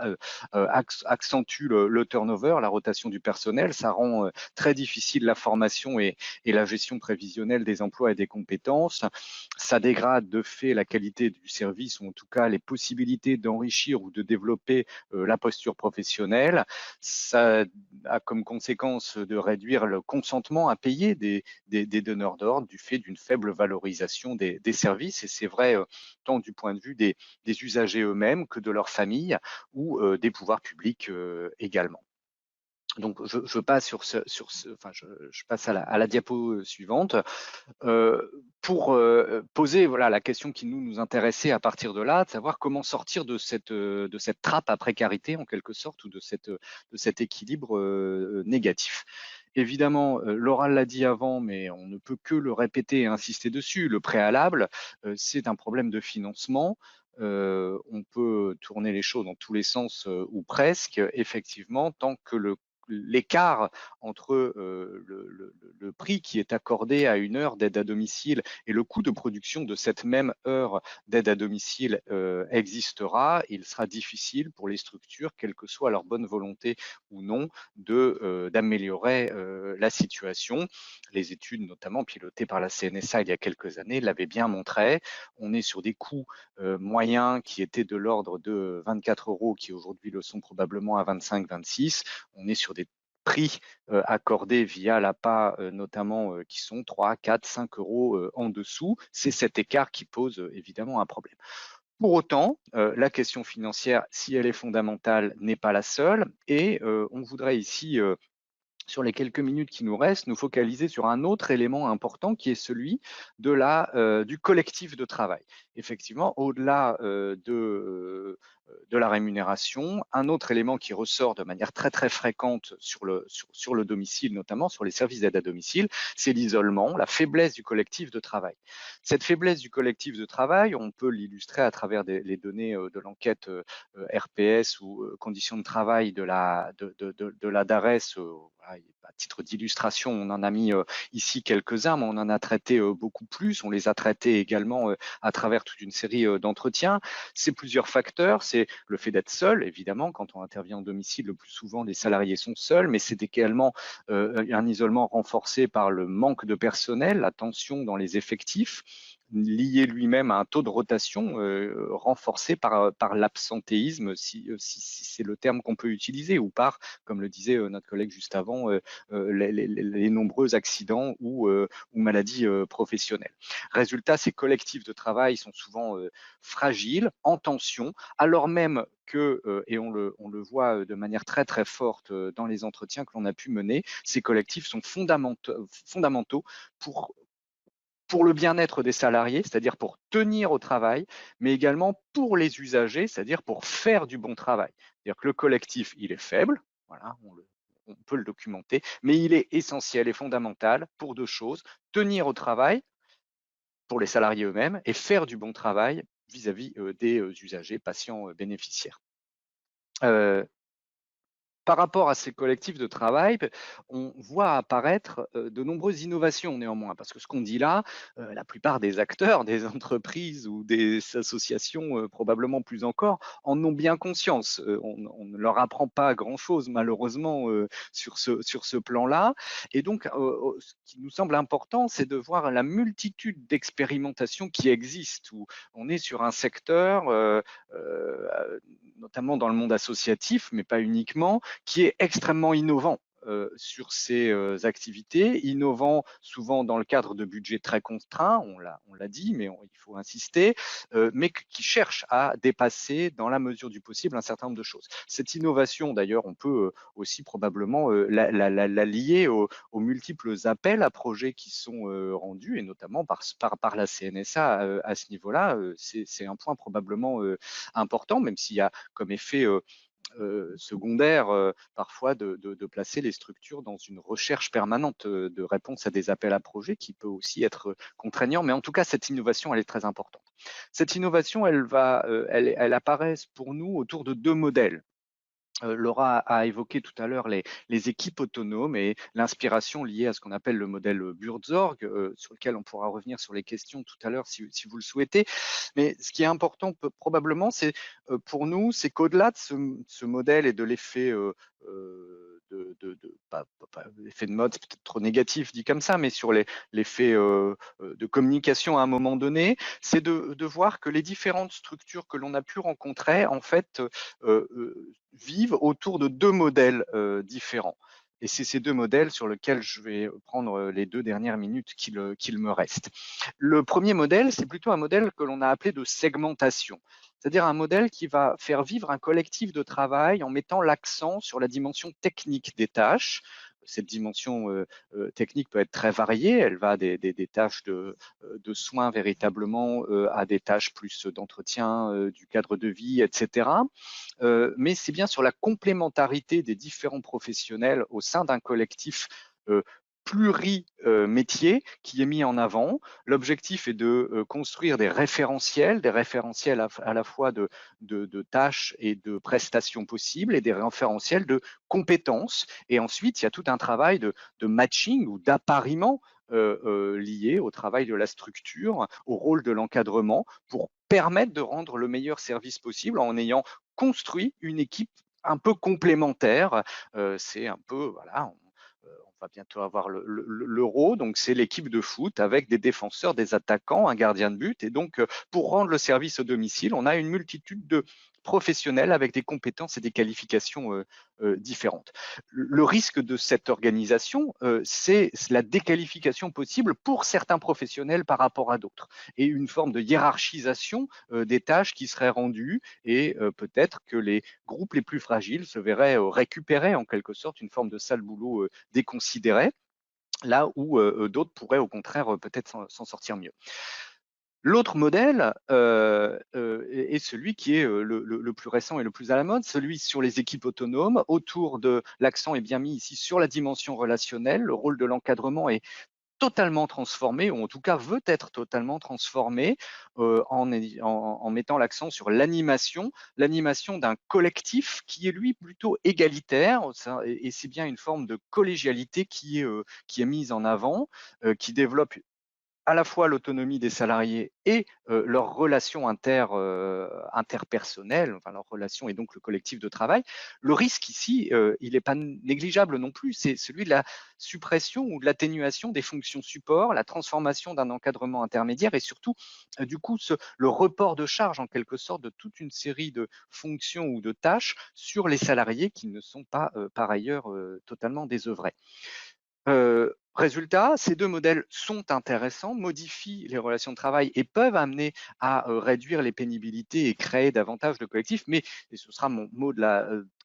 accentue le turnover, la rotation du personnel, ça rend très difficile la formation et la gestion prévisionnelle des emplois et des compétences, ça dégrade de fait la qualité du service, ou en tout cas les possibilités d'enrichir ou de développer la posture professionnelle, ça a comme conséquence de réduire le consentement à payer des donneurs d'ordre du fait d'une faible valorisation des services, et c'est vrai tant du point de vue des usagers eux-mêmes que de leurs familles ou des pouvoirs publics également. Donc, je passe je passe à la diapo suivante pour poser voilà la question qui nous intéressait à partir de là, de savoir comment sortir de cette trappe à précarité en quelque sorte, ou de cet équilibre négatif. Évidemment, Laura l'a dit avant, mais on ne peut que le répéter et insister dessus. Le préalable, c'est un problème de financement. On peut tourner les choses dans tous les sens ou presque, effectivement, tant que l'écart entre le prix qui est accordé à une heure d'aide à domicile et le coût de production de cette même heure d'aide à domicile existera, il sera difficile pour les structures, quelle que soit leur bonne volonté ou non, d'améliorer la situation. Les études, notamment pilotées par la CNSA il y a quelques années, l'avaient bien montré. On est sur des coûts moyens qui étaient de l'ordre de 24 €, qui aujourd'hui le sont probablement à 25-26. On est sur des prix accordés via l'APA notamment qui sont 3, 4, 5 € en dessous. C'est cet écart qui pose évidemment un problème. Pour autant, la question financière, si elle est fondamentale, n'est pas la seule, et on voudrait ici sur les quelques minutes qui nous restent, nous focaliser sur un autre élément important qui est celui du collectif de travail. Effectivement, au-delà de la rémunération, un autre élément qui ressort de manière très très fréquente sur le domicile, notamment sur les services d'aide à domicile, c'est l'isolement, la faiblesse du collectif de travail. Cette faiblesse du collectif de travail, on peut l'illustrer à travers les données de l'enquête RPS ou conditions de travail de la DARES. À titre d'illustration, on en a mis ici quelques-uns, mais on en a traité beaucoup plus. On les a traités également à travers toute une série d'entretiens. C'est plusieurs facteurs. C'est le fait d'être seul, évidemment. Quand on intervient au domicile, le plus souvent, les salariés sont seuls, mais c'est également un isolement renforcé par le manque de personnel, la tension dans les effectifs, lié lui-même à un taux de rotation renforcé par l'absentéisme, si c'est le terme qu'on peut utiliser, ou par, comme le disait notre collègue juste avant, les nombreux accidents ou maladies professionnelles. Résultat, ces collectifs de travail sont souvent fragiles, en tension, alors même que, et on le voit de manière très très forte dans les entretiens que l'on a pu mener, ces collectifs sont fondamentaux pour le bien-être des salariés, c'est-à-dire pour tenir au travail, mais également pour les usagers, c'est-à-dire pour faire du bon travail. C'est-à-dire que le collectif, il est faible, voilà, on peut le documenter, mais il est essentiel et fondamental pour deux choses: tenir au travail pour les salariés eux-mêmes et faire du bon travail vis-à-vis des usagers, patients, bénéficiaires. Par rapport à ces collectifs de travail, on voit apparaître de nombreuses innovations néanmoins, parce que ce qu'on dit là, la plupart des acteurs, des entreprises ou des associations, probablement plus encore, en ont bien conscience. On ne leur apprend pas grand-chose malheureusement sur ce plan-là. Et donc, ce qui nous semble important, c'est de voir la multitude d'expérimentations qui existent, où on est sur un secteur, notamment dans le monde associatif, mais pas uniquement, qui est extrêmement innovant sur ces activités, innovant souvent dans le cadre de budgets très contraints, on l'a dit, mais il faut insister, mais qui cherche à dépasser dans la mesure du possible un certain nombre de choses. Cette innovation, d'ailleurs, on peut aussi probablement la lier aux multiples appels à projets qui sont rendus, et notamment par la CNSA à ce niveau-là. C'est un point probablement important, même s'il y a comme effet secondaire parfois de placer les structures dans une recherche permanente de réponse à des appels à projets, qui peut aussi être contraignant, mais en tout cas cette innovation, elle est très importante. Cette innovation, elle apparaît pour nous autour de deux modèles. Laura a évoqué tout à l'heure les équipes autonomes et l'inspiration liée à ce qu'on appelle le modèle Buurtzorg, sur lequel on pourra revenir sur les questions tout à l'heure si vous le souhaitez. Mais ce qui est important probablement, c'est pour nous, c'est qu'au-delà de ce modèle et de l'effet l'effet de mode, c'est peut-être trop négatif dit comme ça, mais sur l'effet de communication à un moment donné, c'est de voir que les différentes structures que l'on a pu rencontrer, en fait, vivent autour de deux modèles différents. Et c'est ces deux modèles sur lesquels je vais prendre les 2 dernières minutes qu'il me reste. Le premier modèle, c'est plutôt un modèle que l'on a appelé de segmentation, c'est-à-dire un modèle qui va faire vivre un collectif de travail en mettant l'accent sur la dimension technique des tâches. Cette dimension technique peut être très variée, elle va des tâches de soins véritablement à des tâches plus d'entretien du cadre de vie, etc. Mais c'est bien sur la complémentarité des différents professionnels au sein d'un collectif pluri-métier qui est mis en avant. L'objectif est de construire des référentiels à la fois de tâches et de prestations possibles et des référentiels de compétences. Et ensuite, il y a tout un travail de matching ou d'appariement lié au travail de la structure, au rôle de l'encadrement pour permettre de rendre le meilleur service possible en ayant construit une équipe un peu complémentaire. C'est un peu, voilà, on va bientôt avoir l'Euro, donc c'est l'équipe de foot avec des défenseurs, des attaquants, un gardien de but. Et donc, pour rendre le service au domicile, on a une multitude de professionnels avec des compétences et des qualifications différentes. Le risque de cette organisation, c'est la déqualification possible pour certains professionnels par rapport à d'autres et une forme de hiérarchisation des tâches qui seraient rendues et peut-être que les groupes les plus fragiles se verraient récupérer en quelque sorte une forme de sale boulot déconsidéré, là où d'autres pourraient au contraire peut-être s'en sortir mieux. L'autre modèle est celui qui est le plus récent et le plus à la mode, celui sur les équipes autonomes. Autour de l'accent est bien mis ici sur la dimension relationnelle. Le rôle de l'encadrement est totalement transformé, ou en tout cas veut être totalement transformé en mettant l'accent sur l'animation d'un collectif qui est lui plutôt égalitaire, et c'est bien une forme de collégialité qui est mise en avant, qui développe à la fois l'autonomie des salariés et leurs relations interpersonnelles, enfin leurs relations et donc le collectif de travail. Le risque ici, il n'est pas négligeable non plus, c'est celui de la suppression ou de l'atténuation des fonctions support, la transformation d'un encadrement intermédiaire et surtout, du coup, le report de charge en quelque sorte de toute une série de fonctions ou de tâches sur les salariés qui ne sont pas par ailleurs totalement désœuvrés. Résultat, ces deux modèles sont intéressants, modifient les relations de travail et peuvent amener à réduire les pénibilités et créer davantage de collectifs. Mais, et ce sera mon mot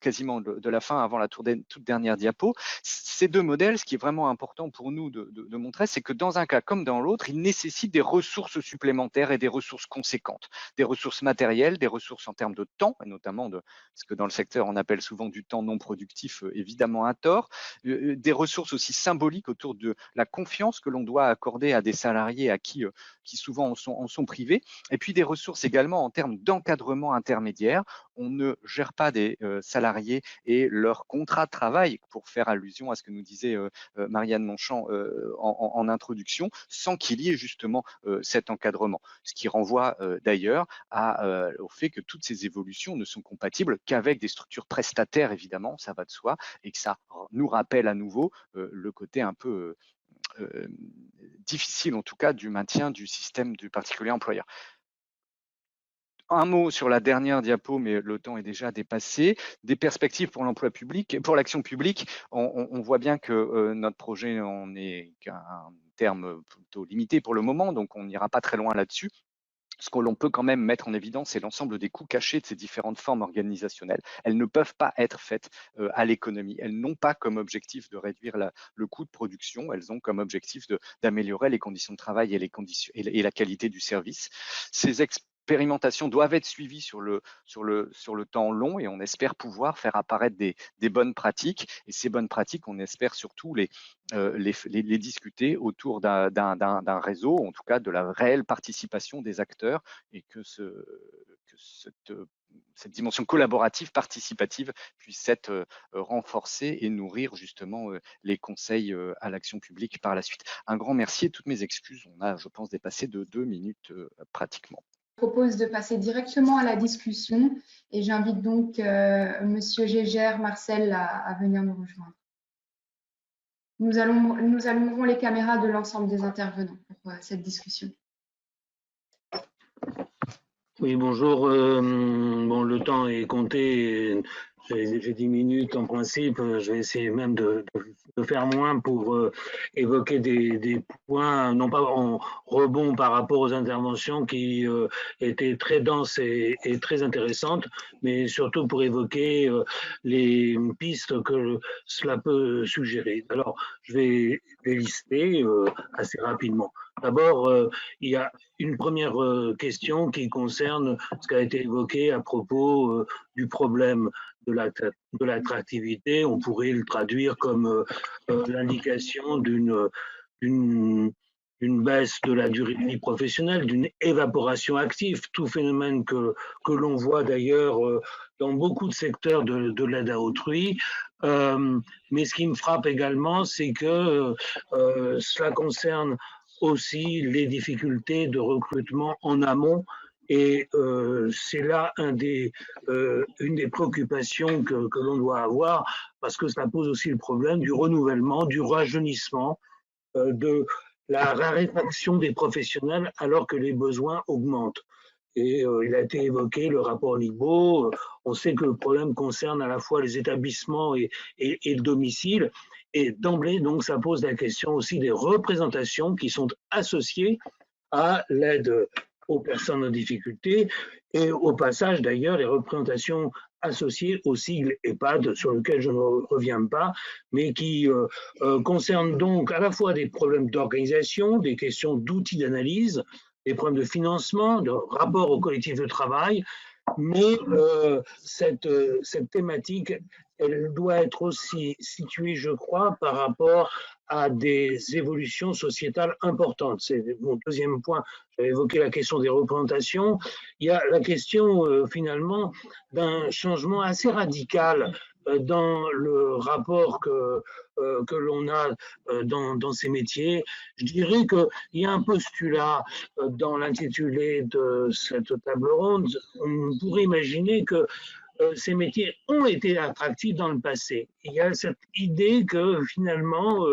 quasiment de la fin avant la toute dernière diapo, ces deux modèles, ce qui est vraiment important pour nous de montrer, c'est que dans un cas comme dans l'autre, ils nécessitent des ressources supplémentaires et des ressources conséquentes, des ressources matérielles, des ressources en termes de temps, et notamment de ce que dans le secteur on appelle souvent du temps non productif, évidemment à tort, des ressources aussi symboliques autour de la confiance que l'on doit accorder à des salariés à qui souvent en sont privés, et puis des ressources également en termes d'encadrement intermédiaire. On ne gère pas des salariés et leur contrat de travail, pour faire allusion à ce que nous disait Marianne Monchamp en introduction, sans qu'il y ait justement cet encadrement. Ce qui renvoie d'ailleurs au fait que toutes ces évolutions ne sont compatibles qu'avec des structures prestataires, évidemment, ça va de soi, et que ça nous rappelle à nouveau le côté un peu difficile, en tout cas, du maintien du système du particulier employeur. Un mot sur la dernière diapo, mais le temps est déjà dépassé. Des perspectives pour l'emploi public, pour l'action publique. On voit bien que notre projet en est qu'à un terme plutôt limité pour le moment, donc on n'ira pas très loin là-dessus. Ce que l'on peut quand même mettre en évidence, c'est l'ensemble des coûts cachés de ces différentes formes organisationnelles. Elles ne peuvent pas être faites à l'économie. Elles n'ont pas comme objectif de réduire le coût de production. Elles ont comme objectif d'améliorer les conditions de travail et la qualité du service. Ces expérimentations doivent être suivies sur le temps long, et on espère pouvoir faire apparaître des bonnes pratiques. Et ces bonnes pratiques, on espère surtout les discuter autour d'un réseau, en tout cas de la réelle participation des acteurs, et que cette cette dimension collaborative, participative puisse être renforcée et nourrir justement les conseils à l'action publique par la suite. Un grand merci et toutes mes excuses. On a, je pense, dépassé de 2 minutes pratiquement. Je propose de passer directement à la discussion et j'invite donc Monsieur Gégère, Marcel à venir nous rejoindre. Nous allumerons les caméras de l'ensemble des intervenants pour cette discussion. Oui, bonjour. Bon, le temps est compté. J'ai 10 minutes en principe. Je vais essayer même de faire moins pour évoquer des points, non pas en rebond par rapport aux interventions qui étaient très denses et très intéressantes, mais surtout pour évoquer les pistes que cela peut suggérer. Alors, je vais les lister assez rapidement. D'abord, il y a une première question qui concerne ce qui a été évoqué à propos du problème de l'attractivité. On pourrait le traduire comme l'indication d'une baisse de la durée de vie professionnelle, d'une évaporation active, tout phénomène que l'on voit d'ailleurs dans beaucoup de secteurs de l'aide à autrui. Mais ce qui me frappe également, c'est que cela concerne aussi les difficultés de recrutement en amont. Et c'est là une des préoccupations que l'on doit avoir, parce que ça pose aussi le problème du renouvellement, du rajeunissement, de la raréfaction des professionnels alors que les besoins augmentent. Et il a été évoqué le rapport Libault. On sait que le problème concerne à la fois les établissements et le domicile. Et d'emblée, donc, ça pose la question aussi des représentations qui sont associées à l'aide aux personnes en difficulté et au passage, d'ailleurs, les représentations associées au sigle EHPAD, sur lequel je ne reviens pas, mais qui concernent donc à la fois des problèmes d'organisation, des questions d'outils d'analyse, des problèmes de financement, de rapport au collectif de travail, mais cette thématique, elle doit être aussi située, je crois, par rapport à des évolutions sociétales importantes. C'est mon deuxième point. J'avais évoqué la question des représentations. Il y a la question, finalement, d'un changement assez radical dans le rapport que l'on a dans ces métiers. Je dirais qu'il y a un postulat dans l'intitulé de cette table ronde. On pourrait imaginer que ces métiers ont été attractifs dans le passé. Il y a cette idée que finalement,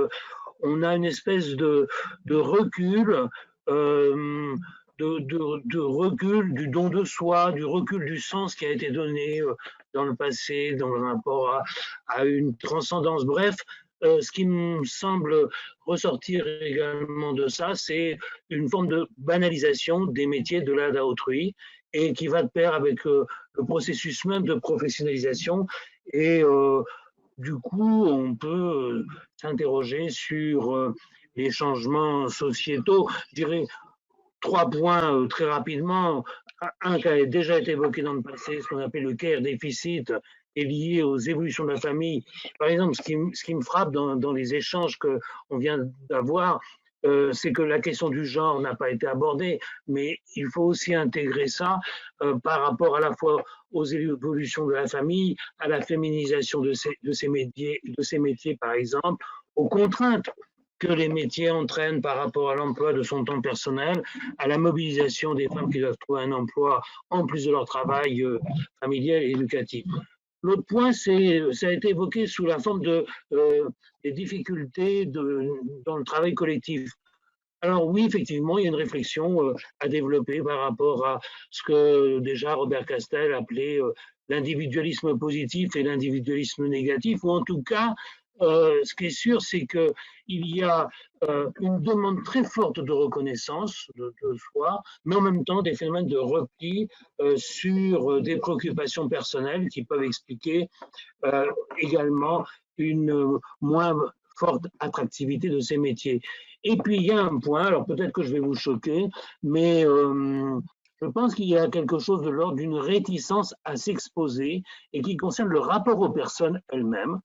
on a une espèce de recul, de recul du don de soi, du recul du sens qui a été donné dans le passé, dans le rapport à une transcendance. Bref, ce qui me semble ressortir également de ça, c'est une forme de banalisation des métiers de l'aide à autrui et qui va de pair avec le processus même de professionnalisation. Et du coup, on peut s'interroger sur les changements sociétaux. Je dirais 3 points très rapidement. Un qui a déjà été évoqué dans le passé, ce qu'on appelle le care déficit, est lié aux évolutions de la famille. Par exemple, ce qui me frappe dans les échanges qu'on vient d'avoir, c'est que la question du genre n'a pas été abordée, mais il faut aussi intégrer ça par rapport à la fois aux évolutions de la famille, à la féminisation de ces métiers, par exemple, aux contraintes que les métiers entraînent par rapport à l'emploi de son temps personnel, à la mobilisation des femmes qui doivent trouver un emploi en plus de leur travail familial et éducatif. L'autre point, ça a été évoqué sous la forme des difficultés dans le travail collectif. Alors oui, effectivement, il y a une réflexion à développer par rapport à ce que déjà Robert Castel appelait l'individualisme positif et l'individualisme négatif, ou en tout cas, ce qui est sûr, c'est qu'il y a une demande très forte de reconnaissance de soi, mais en même temps des phénomènes de repli sur des préoccupations personnelles qui peuvent expliquer également une moins forte attractivité de ces métiers. Et puis il y a un point, alors peut-être que je vais vous choquer, mais je pense qu'il y a quelque chose de l'ordre d'une réticence à s'exposer et qui concerne le rapport aux personnes elles-mêmes.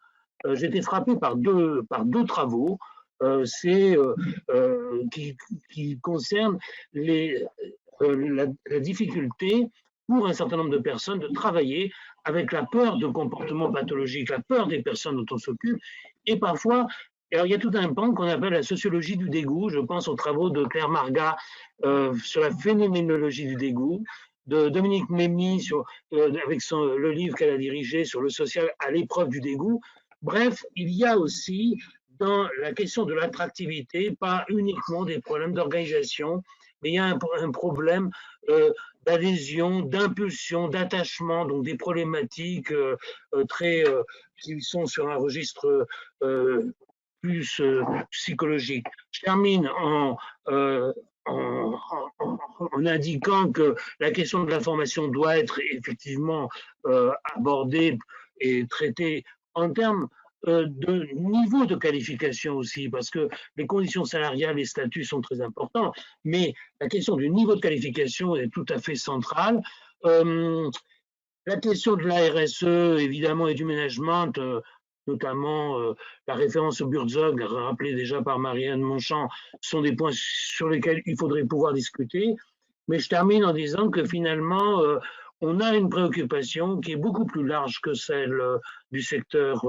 J'ai été frappé par deux travaux qui concernent la difficulté pour un certain nombre de personnes de travailler avec la peur de comportements pathologiques, la peur des personnes dont on s'occupe, et parfois, alors il y a tout un pan qu'on appelle la sociologie du dégoût. Je pense aux travaux de Claire Marga sur la phénoménologie du dégoût, de Dominique Mémy avec le livre qu'elle a dirigé sur le social à l'épreuve du dégoût. Bref, il y a aussi dans la question de l'attractivité, pas uniquement des problèmes d'organisation, mais il y a un problème d'adhésion, d'impulsion, d'attachement, donc des problématiques qui sont sur un registre plus psychologique. Je termine en indiquant que la question de l'information doit être effectivement abordée et traitée en termes de niveau de qualification aussi, parce que les conditions salariales et statuts sont très importants, mais la question du niveau de qualification est tout à fait centrale. La question de la RSE, évidemment, et du management, notamment la référence au Burzog, rappelée déjà par Marianne Monchamp, sont des points sur lesquels il faudrait pouvoir discuter. Mais je termine en disant que finalement, on a une préoccupation qui est beaucoup plus large que celle du secteur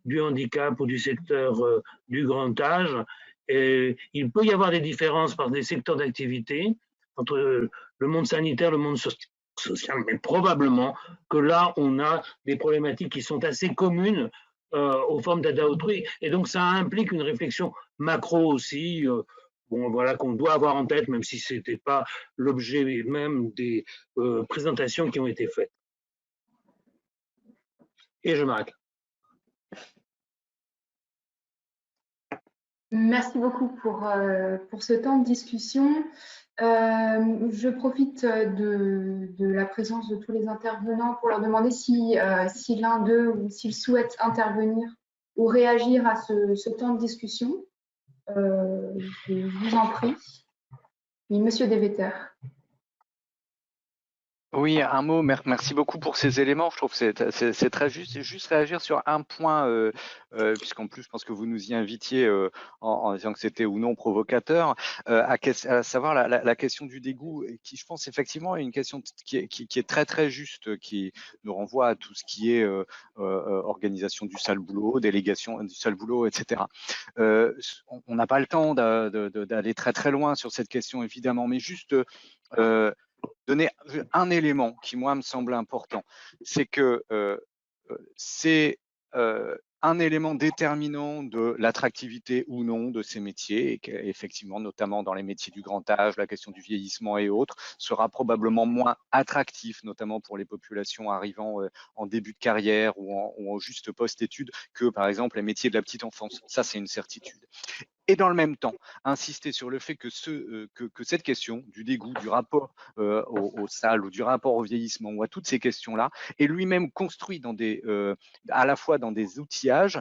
du handicap ou du secteur du grand âge. Et il peut y avoir des différences par des secteurs d'activité entre le monde sanitaire, le monde social, mais probablement que là, on a des problématiques qui sont assez communes aux formes d'aide à autrui. Et donc, ça implique une réflexion macro aussi, bon, voilà, qu'on doit avoir en tête, même si ce n'était pas l'objet même des présentations qui ont été faites. Et je m'arrête. Merci beaucoup pour ce temps de discussion. Je profite de la présence de tous les intervenants pour leur demander si l'un d'eux ou s'ils souhaitent intervenir ou réagir à ce temps de discussion. Je vous en prie. Oui, Monsieur Deveter. Oui, un mot, merci beaucoup pour ces éléments. Je trouve que c'est très juste. Et juste réagir sur un point, puisqu'en plus, je pense que vous nous y invitiez en disant que c'était ou non provocateur, à savoir la question du dégoût, qui, je pense, effectivement, est une question qui est très, très juste, qui nous renvoie à tout ce qui est organisation du sale boulot, délégation du sale boulot, etc. On n'a pas le temps d'aller très, très loin sur cette question, évidemment, mais juste donner un élément qui, moi, me semble important, c'est que c'est un élément déterminant de l'attractivité ou non de ces métiers, et qu'effectivement, notamment dans les métiers du grand âge, la question du vieillissement et autres, sera probablement moins attractif, notamment pour les populations arrivant en début de carrière ou en juste post-études, que par exemple les métiers de la petite enfance. Ça, c'est une certitude. Et dans le même temps, insister sur le fait que cette question du dégoût, du rapport au sale ou du rapport au vieillissement ou à toutes ces questions-là est lui-même construit à la fois dans des outillages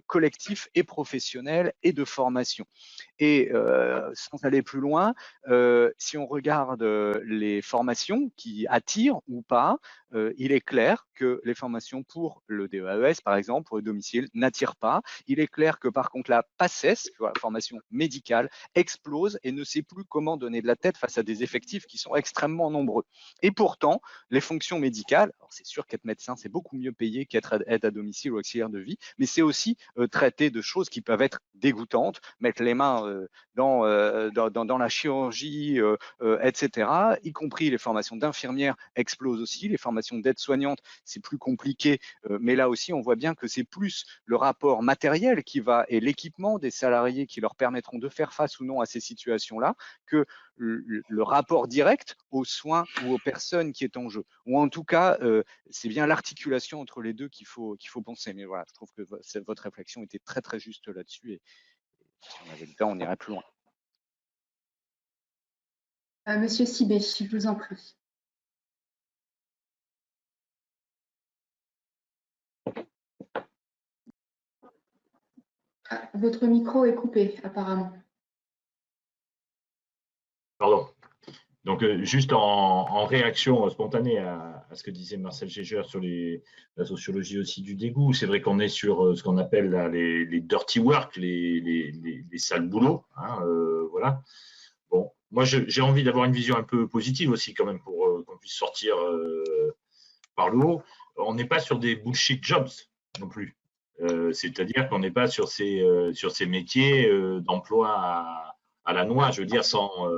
collectifs et professionnels et de formation. Et sans aller plus loin, si on regarde les formations qui attirent ou pas, il est clair que les formations pour le DEAES, par exemple, pour le domicile, n'attirent pas. Il est clair que par contre la PACES, la formation médicale, explose et ne sait plus comment donner de la tête face à des effectifs qui sont extrêmement nombreux. Et pourtant, les fonctions médicales, alors c'est sûr qu'être médecin, c'est beaucoup mieux payé qu'être aide à domicile ou auxiliaire de vie, mais c'est aussi traiter de choses qui peuvent être dégoûtantes, mettre les mains dans la chirurgie, etc., y compris les formations d'infirmières explosent aussi, les formations d'aide-soignante, c'est plus compliqué, mais là aussi, on voit bien que c'est plus le rapport matériel qui va et l'équipement des salariés qui leur permettront de faire face ou non à ces situations-là que le rapport direct aux soins ou aux personnes qui est en jeu. Ou en tout cas, c'est bien l'articulation entre les deux qu'il faut penser. Mais voilà, je trouve que votre réflexion était très, très juste là-dessus. Et si on avait le temps, on irait plus loin. Monsieur Sibé, je vous en prie. Votre micro est coupé, apparemment. Pardon. Donc, juste en réaction spontanée à ce que disait Marcel Geiger sur la sociologie aussi du dégoût, c'est vrai qu'on est sur ce qu'on appelle là, les dirty work, les sales boulots. Hein, voilà. Bon, moi, j'ai envie d'avoir une vision un peu positive aussi quand même pour puisse sortir par le haut. On n'est pas sur des bullshit jobs non plus. C'est-à-dire qu'on n'est pas sur ces métiers d'emploi à la noix, je veux dire, sans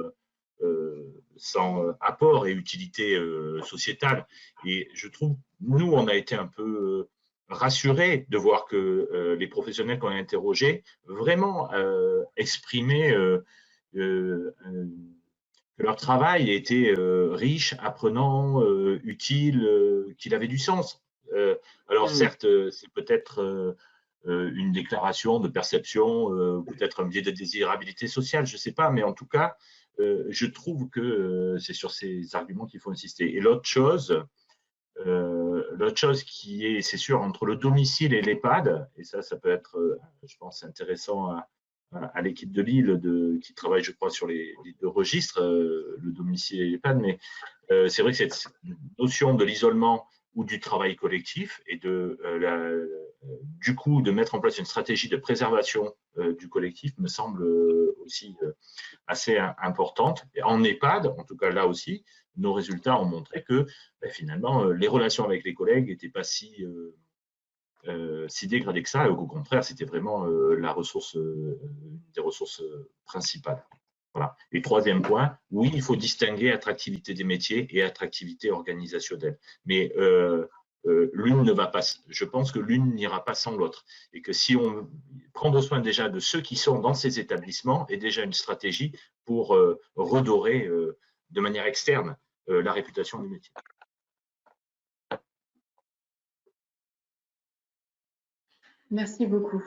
apport et utilité sociétale. Et je trouve, nous, on a été un peu rassurés de voir que les professionnels qu'on a interrogés vraiment exprimaient que leur travail était riche, apprenant, utile, qu'il avait du sens. Alors certes, c'est peut-être une déclaration de perception, peut-être un biais de désirabilité sociale, je ne sais pas, mais en tout cas, je trouve que c'est sur ces arguments qu'il faut insister. Et l'autre chose qui est, c'est sûr, entre le domicile et l'EHPAD, et ça peut être, je pense, intéressant à l'équipe de Lille qui travaille, je crois, sur les deux registres, le domicile et l'EHPAD, mais c'est vrai que cette notion de l'isolement ou du travail collectif et du coup de mettre en place une stratégie de préservation du collectif me semble aussi assez importante. Et en EHPAD, en tout cas là aussi, nos résultats ont montré que finalement les relations avec les collègues n'étaient pas si dégradées que ça, et au contraire, c'était vraiment des ressources principales. Voilà. Et troisième point, oui, il faut distinguer attractivité des métiers et attractivité organisationnelle. Mais l'une ne va pas, je pense que l'une n'ira pas sans l'autre. Et que si on prend soin déjà de ceux qui sont dans ces établissements est déjà une stratégie pour redorer de manière externe la réputation du métier. Merci beaucoup.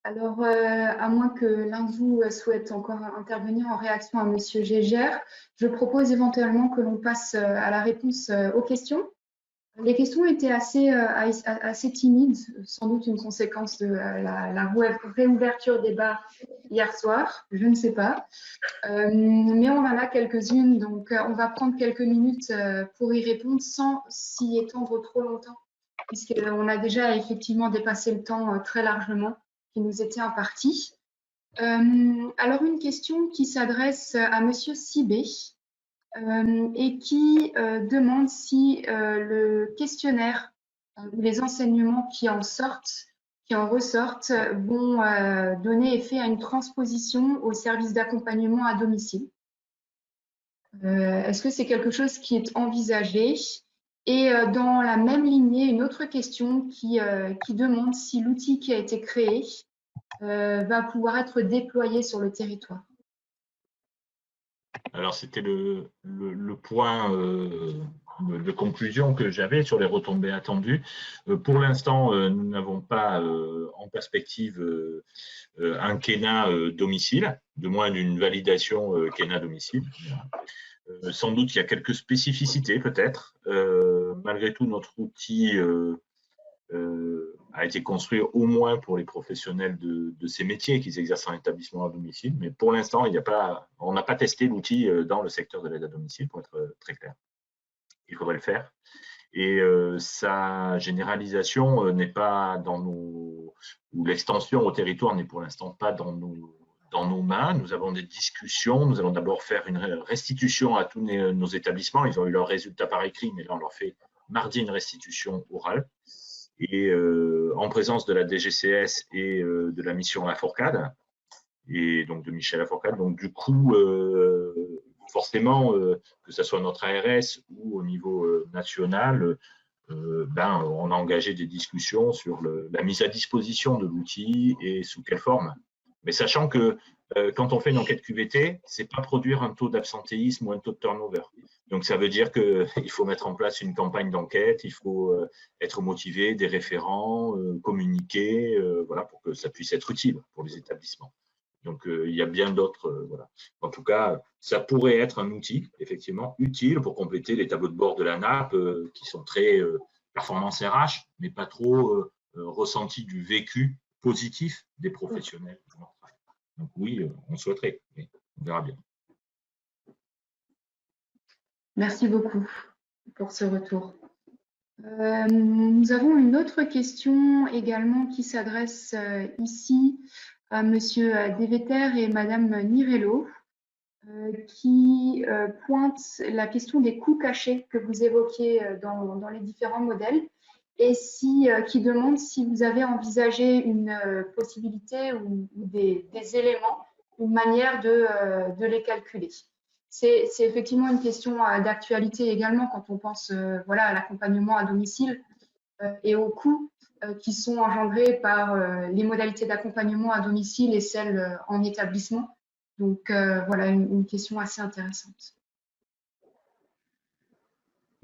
Alors, à moins que l'un de vous souhaite encore intervenir en réaction à Monsieur Gégère, je propose éventuellement que l'on passe à la réponse aux questions. Les questions étaient assez timides, sans doute une conséquence de la réouverture des bars hier soir, je ne sais pas. Mais on en a quelques-unes, donc on va prendre quelques minutes pour y répondre sans s'y étendre trop longtemps, puisqu'on a déjà effectivement dépassé le temps très largement qui nous était imparti. Alors, une question qui s'adresse à Monsieur Sibé et qui demande si le questionnaire ou les enseignements qui en ressortent vont donner effet à une transposition au service d'accompagnement à domicile. Est-ce que c'est quelque chose qui est envisagé? Et dans la même lignée, une autre question qui demande si l'outil qui a été créé va pouvoir être déployé sur le territoire. Alors, c'était le point de conclusion que j'avais sur les retombées attendues. Pour l'instant, nous n'avons pas en perspective un KENA domicile, de moins d'une validation KENA domicile. Sans doute, il y a quelques spécificités peut-être. Malgré tout, notre outil a été construit au moins pour les professionnels de ces métiers qui exercent en établissement à domicile. Mais pour l'instant, on n'a pas testé l'outil dans le secteur de l'aide à domicile, pour être très clair. Il faudrait le faire. Et sa généralisation n'est pas dans ou l'extension au territoire n'est pour l'instant pas dans nos mains. Nous avons des discussions. Nous allons d'abord faire une restitution à tous nos établissements. Ils ont eu leurs résultats par écrit, mais là, on leur fait mardi une restitution orale. Et en présence de la DGCS et de la mission Lafourcade, et donc de Michel Lafourcade. Donc, du coup, forcément, que ce soit notre ARS ou au niveau national, on a engagé des discussions sur la mise à disposition de l'outil et sous quelle forme. Mais sachant que quand on fait une enquête QVT, ce n'est pas produire un taux d'absentéisme ou un taux de turnover. Donc, ça veut dire qu'il faut mettre en place une campagne d'enquête, il faut être motivé, des référents, communiquer, voilà, pour que ça puisse être utile pour les établissements. Donc, il y a bien d'autres. Voilà. En tout cas, ça pourrait être un outil, effectivement, utile pour compléter les tableaux de bord de la NAP qui sont très performance RH, mais pas trop ressenti du vécu positif des professionnels. Donc, oui, on souhaiterait, mais on verra bien. Merci beaucoup pour ce retour. Nous avons une autre question également qui s'adresse ici à Monsieur Deveter et Madame Nirello. qui pointe la question des coûts cachés que vous évoquez dans les différents modèles et qui demande si vous avez envisagé une possibilité ou des éléments, une manière de les calculer. C'est effectivement une question d'actualité également quand on pense voilà, à l'accompagnement à domicile et aux coûts qui sont engendrés par les modalités d'accompagnement à domicile et celles en établissement. Donc voilà, une question assez intéressante.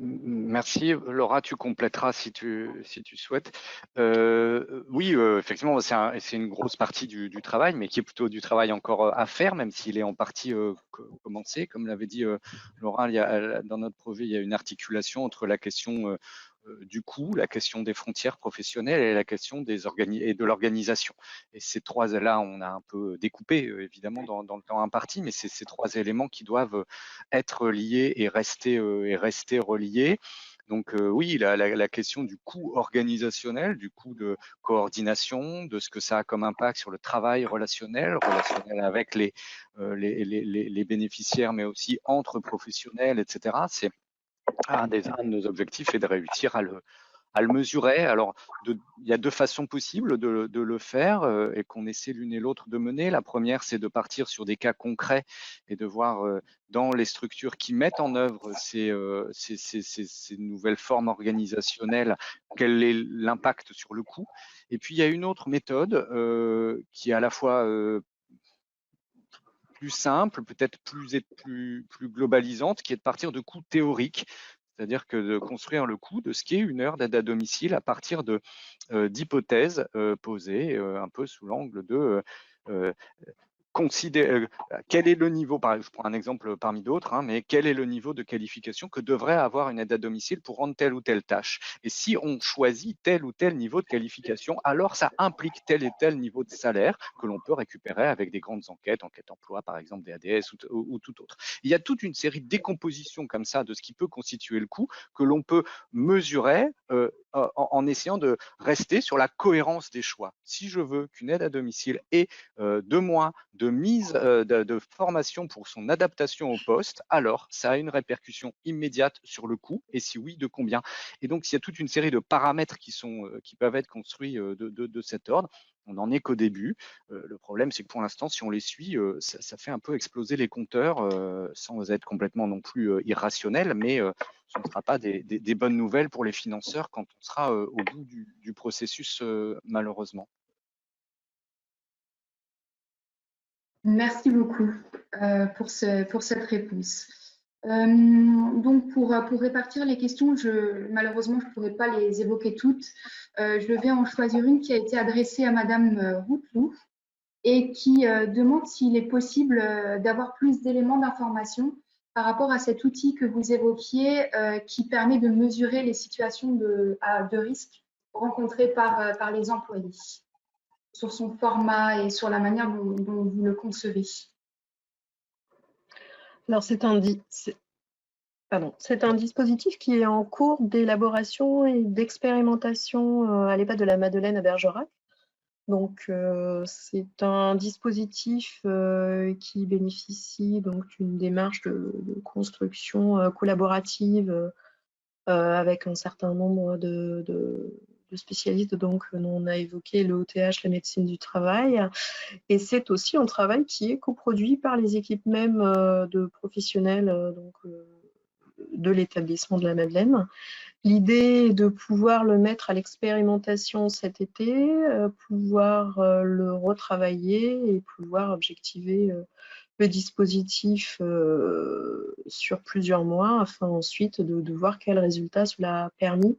Merci. Laura, tu compléteras si tu souhaites. Oui, effectivement, c'est une grosse partie du travail, mais qui est plutôt du travail encore à faire, même s'il est en partie commencé. Comme l'avait dit Laura, dans notre projet, il y a une articulation entre la question du coût, la question des frontières professionnelles et la question de l'organisation. Et ces trois-là, on a un peu découpé, évidemment, dans le temps imparti, mais c'est ces trois éléments qui doivent être liés et rester reliés. Donc oui, la question du coût organisationnel, du coût de coordination, de ce que ça a comme impact sur le travail relationnel avec les bénéficiaires, mais aussi entre professionnels, etc. C'est un de nos objectifs est de réussir à le mesurer. Alors, il y a deux façons possibles de le faire et qu'on essaie l'une et l'autre de mener. La première, c'est de partir sur des cas concrets et de voir dans les structures qui mettent en œuvre ces nouvelles formes organisationnelles, quel est l'impact sur le coût. Et puis, il y a une autre méthode qui est à la fois plus simple, peut-être plus globalisante, qui est de partir de coûts théoriques. C'est-à-dire que de construire le coût de ce qu'est une heure d'aide à domicile à partir d'hypothèses posées un peu sous l'angle de quel est le niveau, je prends un exemple parmi d'autres, mais quel est le niveau de qualification que devrait avoir une aide à domicile pour rendre telle ou telle tâche. Et si on choisit tel ou tel niveau de qualification, alors ça implique tel et tel niveau de salaire que l'on peut récupérer avec des grandes enquêtes emploi par exemple des ADS ou tout autre. Il y a toute une série de décompositions comme ça de ce qui peut constituer le coût que l'on peut mesurer en essayant de rester sur la cohérence des choix. Si je veux qu'une aide à domicile ait 2 mois de mise de formation pour son adaptation au poste, alors ça a une répercussion immédiate sur le coût, et si oui, de combien. Et donc, il y a toute une série de paramètres qui peuvent être construits de cet ordre. On n'en est qu'au début. Le problème, c'est que pour l'instant, si on les suit, ça fait un peu exploser les compteurs sans être complètement non plus irrationnel, mais ce ne sera pas des bonnes nouvelles pour les financeurs quand on sera au bout du processus, malheureusement. Merci beaucoup pour cette réponse. Donc, pour répartir les questions, malheureusement, je ne pourrai pas les évoquer toutes. Je vais en choisir une qui a été adressée à Madame Routlou et qui demande s'il est possible d'avoir plus d'éléments d'information par rapport à cet outil que vous évoquiez qui permet de mesurer les situations de risque rencontrées par les employés, sur son format et sur la manière dont vous le concevez. Alors, c'est un dispositif qui est en cours d'élaboration et d'expérimentation à l'EHPAD de la Madeleine à Bergerac. Donc, c'est un dispositif qui bénéficie donc d'une démarche de construction collaborative avec un certain nombre de spécialistes. Donc, on a évoqué le OTH, la médecine du travail. Et c'est aussi un travail qui est coproduit par les équipes même de professionnels de l'établissement de la Madeleine. L'idée est de pouvoir le mettre à l'expérimentation cet été, pouvoir le retravailler et pouvoir objectiver le dispositif sur plusieurs mois afin ensuite de voir quels résultats cela a permis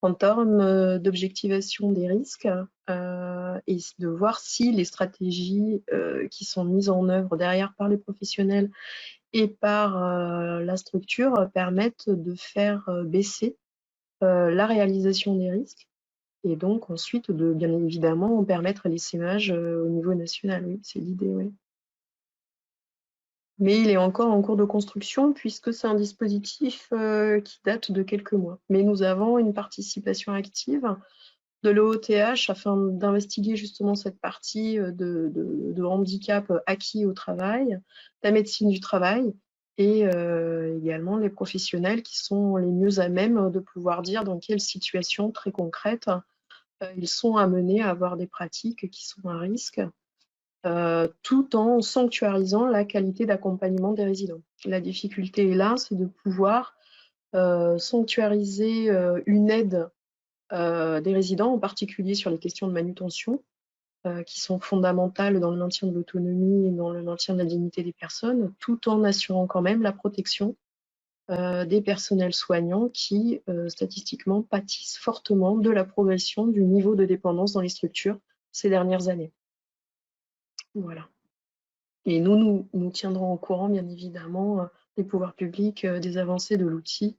en termes d'objectivation des risques et de voir si les stratégies qui sont mises en œuvre derrière par les professionnels et par la structure permettent de faire baisser la réalisation des risques et donc ensuite de bien évidemment permettre l'essaimage au niveau national. Oui, c'est l'idée, oui. Mais il est encore en cours de construction puisque c'est un dispositif qui date de quelques mois. Mais nous avons une participation active de l'EOTH afin d'investiguer justement cette partie de handicap acquis au travail, la médecine du travail et également les professionnels qui sont les mieux à même de pouvoir dire dans quelle situation très concrète ils sont amenés à avoir des pratiques qui sont à risque, tout en sanctuarisant la qualité d'accompagnement des résidents. La difficulté est là, c'est de pouvoir sanctuariser une aide des résidents, en particulier sur les questions de manutention, qui sont fondamentales dans le maintien de l'autonomie et dans le maintien de la dignité des personnes, tout en assurant quand même la protection des personnels soignants qui, statistiquement, pâtissent fortement de la progression du niveau de dépendance dans les structures ces dernières années. Voilà. Et nous tiendrons au courant, bien évidemment, des pouvoirs publics, des avancées de l'outil,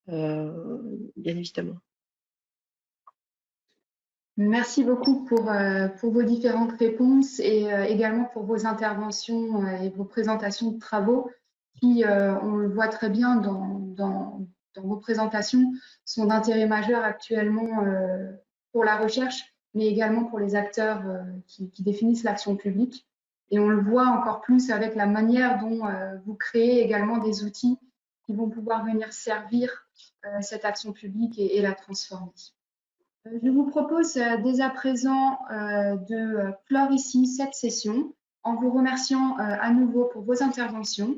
bien évidemment. Merci beaucoup pour vos différentes réponses et également pour vos interventions et vos présentations de travaux qui, on le voit très bien dans vos présentations, sont d'intérêt majeur actuellement pour la recherche, mais également pour les acteurs qui définissent l'action publique. Et on le voit encore plus avec la manière dont vous créez également des outils qui vont pouvoir venir servir cette action publique et la transformer. Je vous propose dès à présent de clore ici cette session en vous remerciant à nouveau pour vos interventions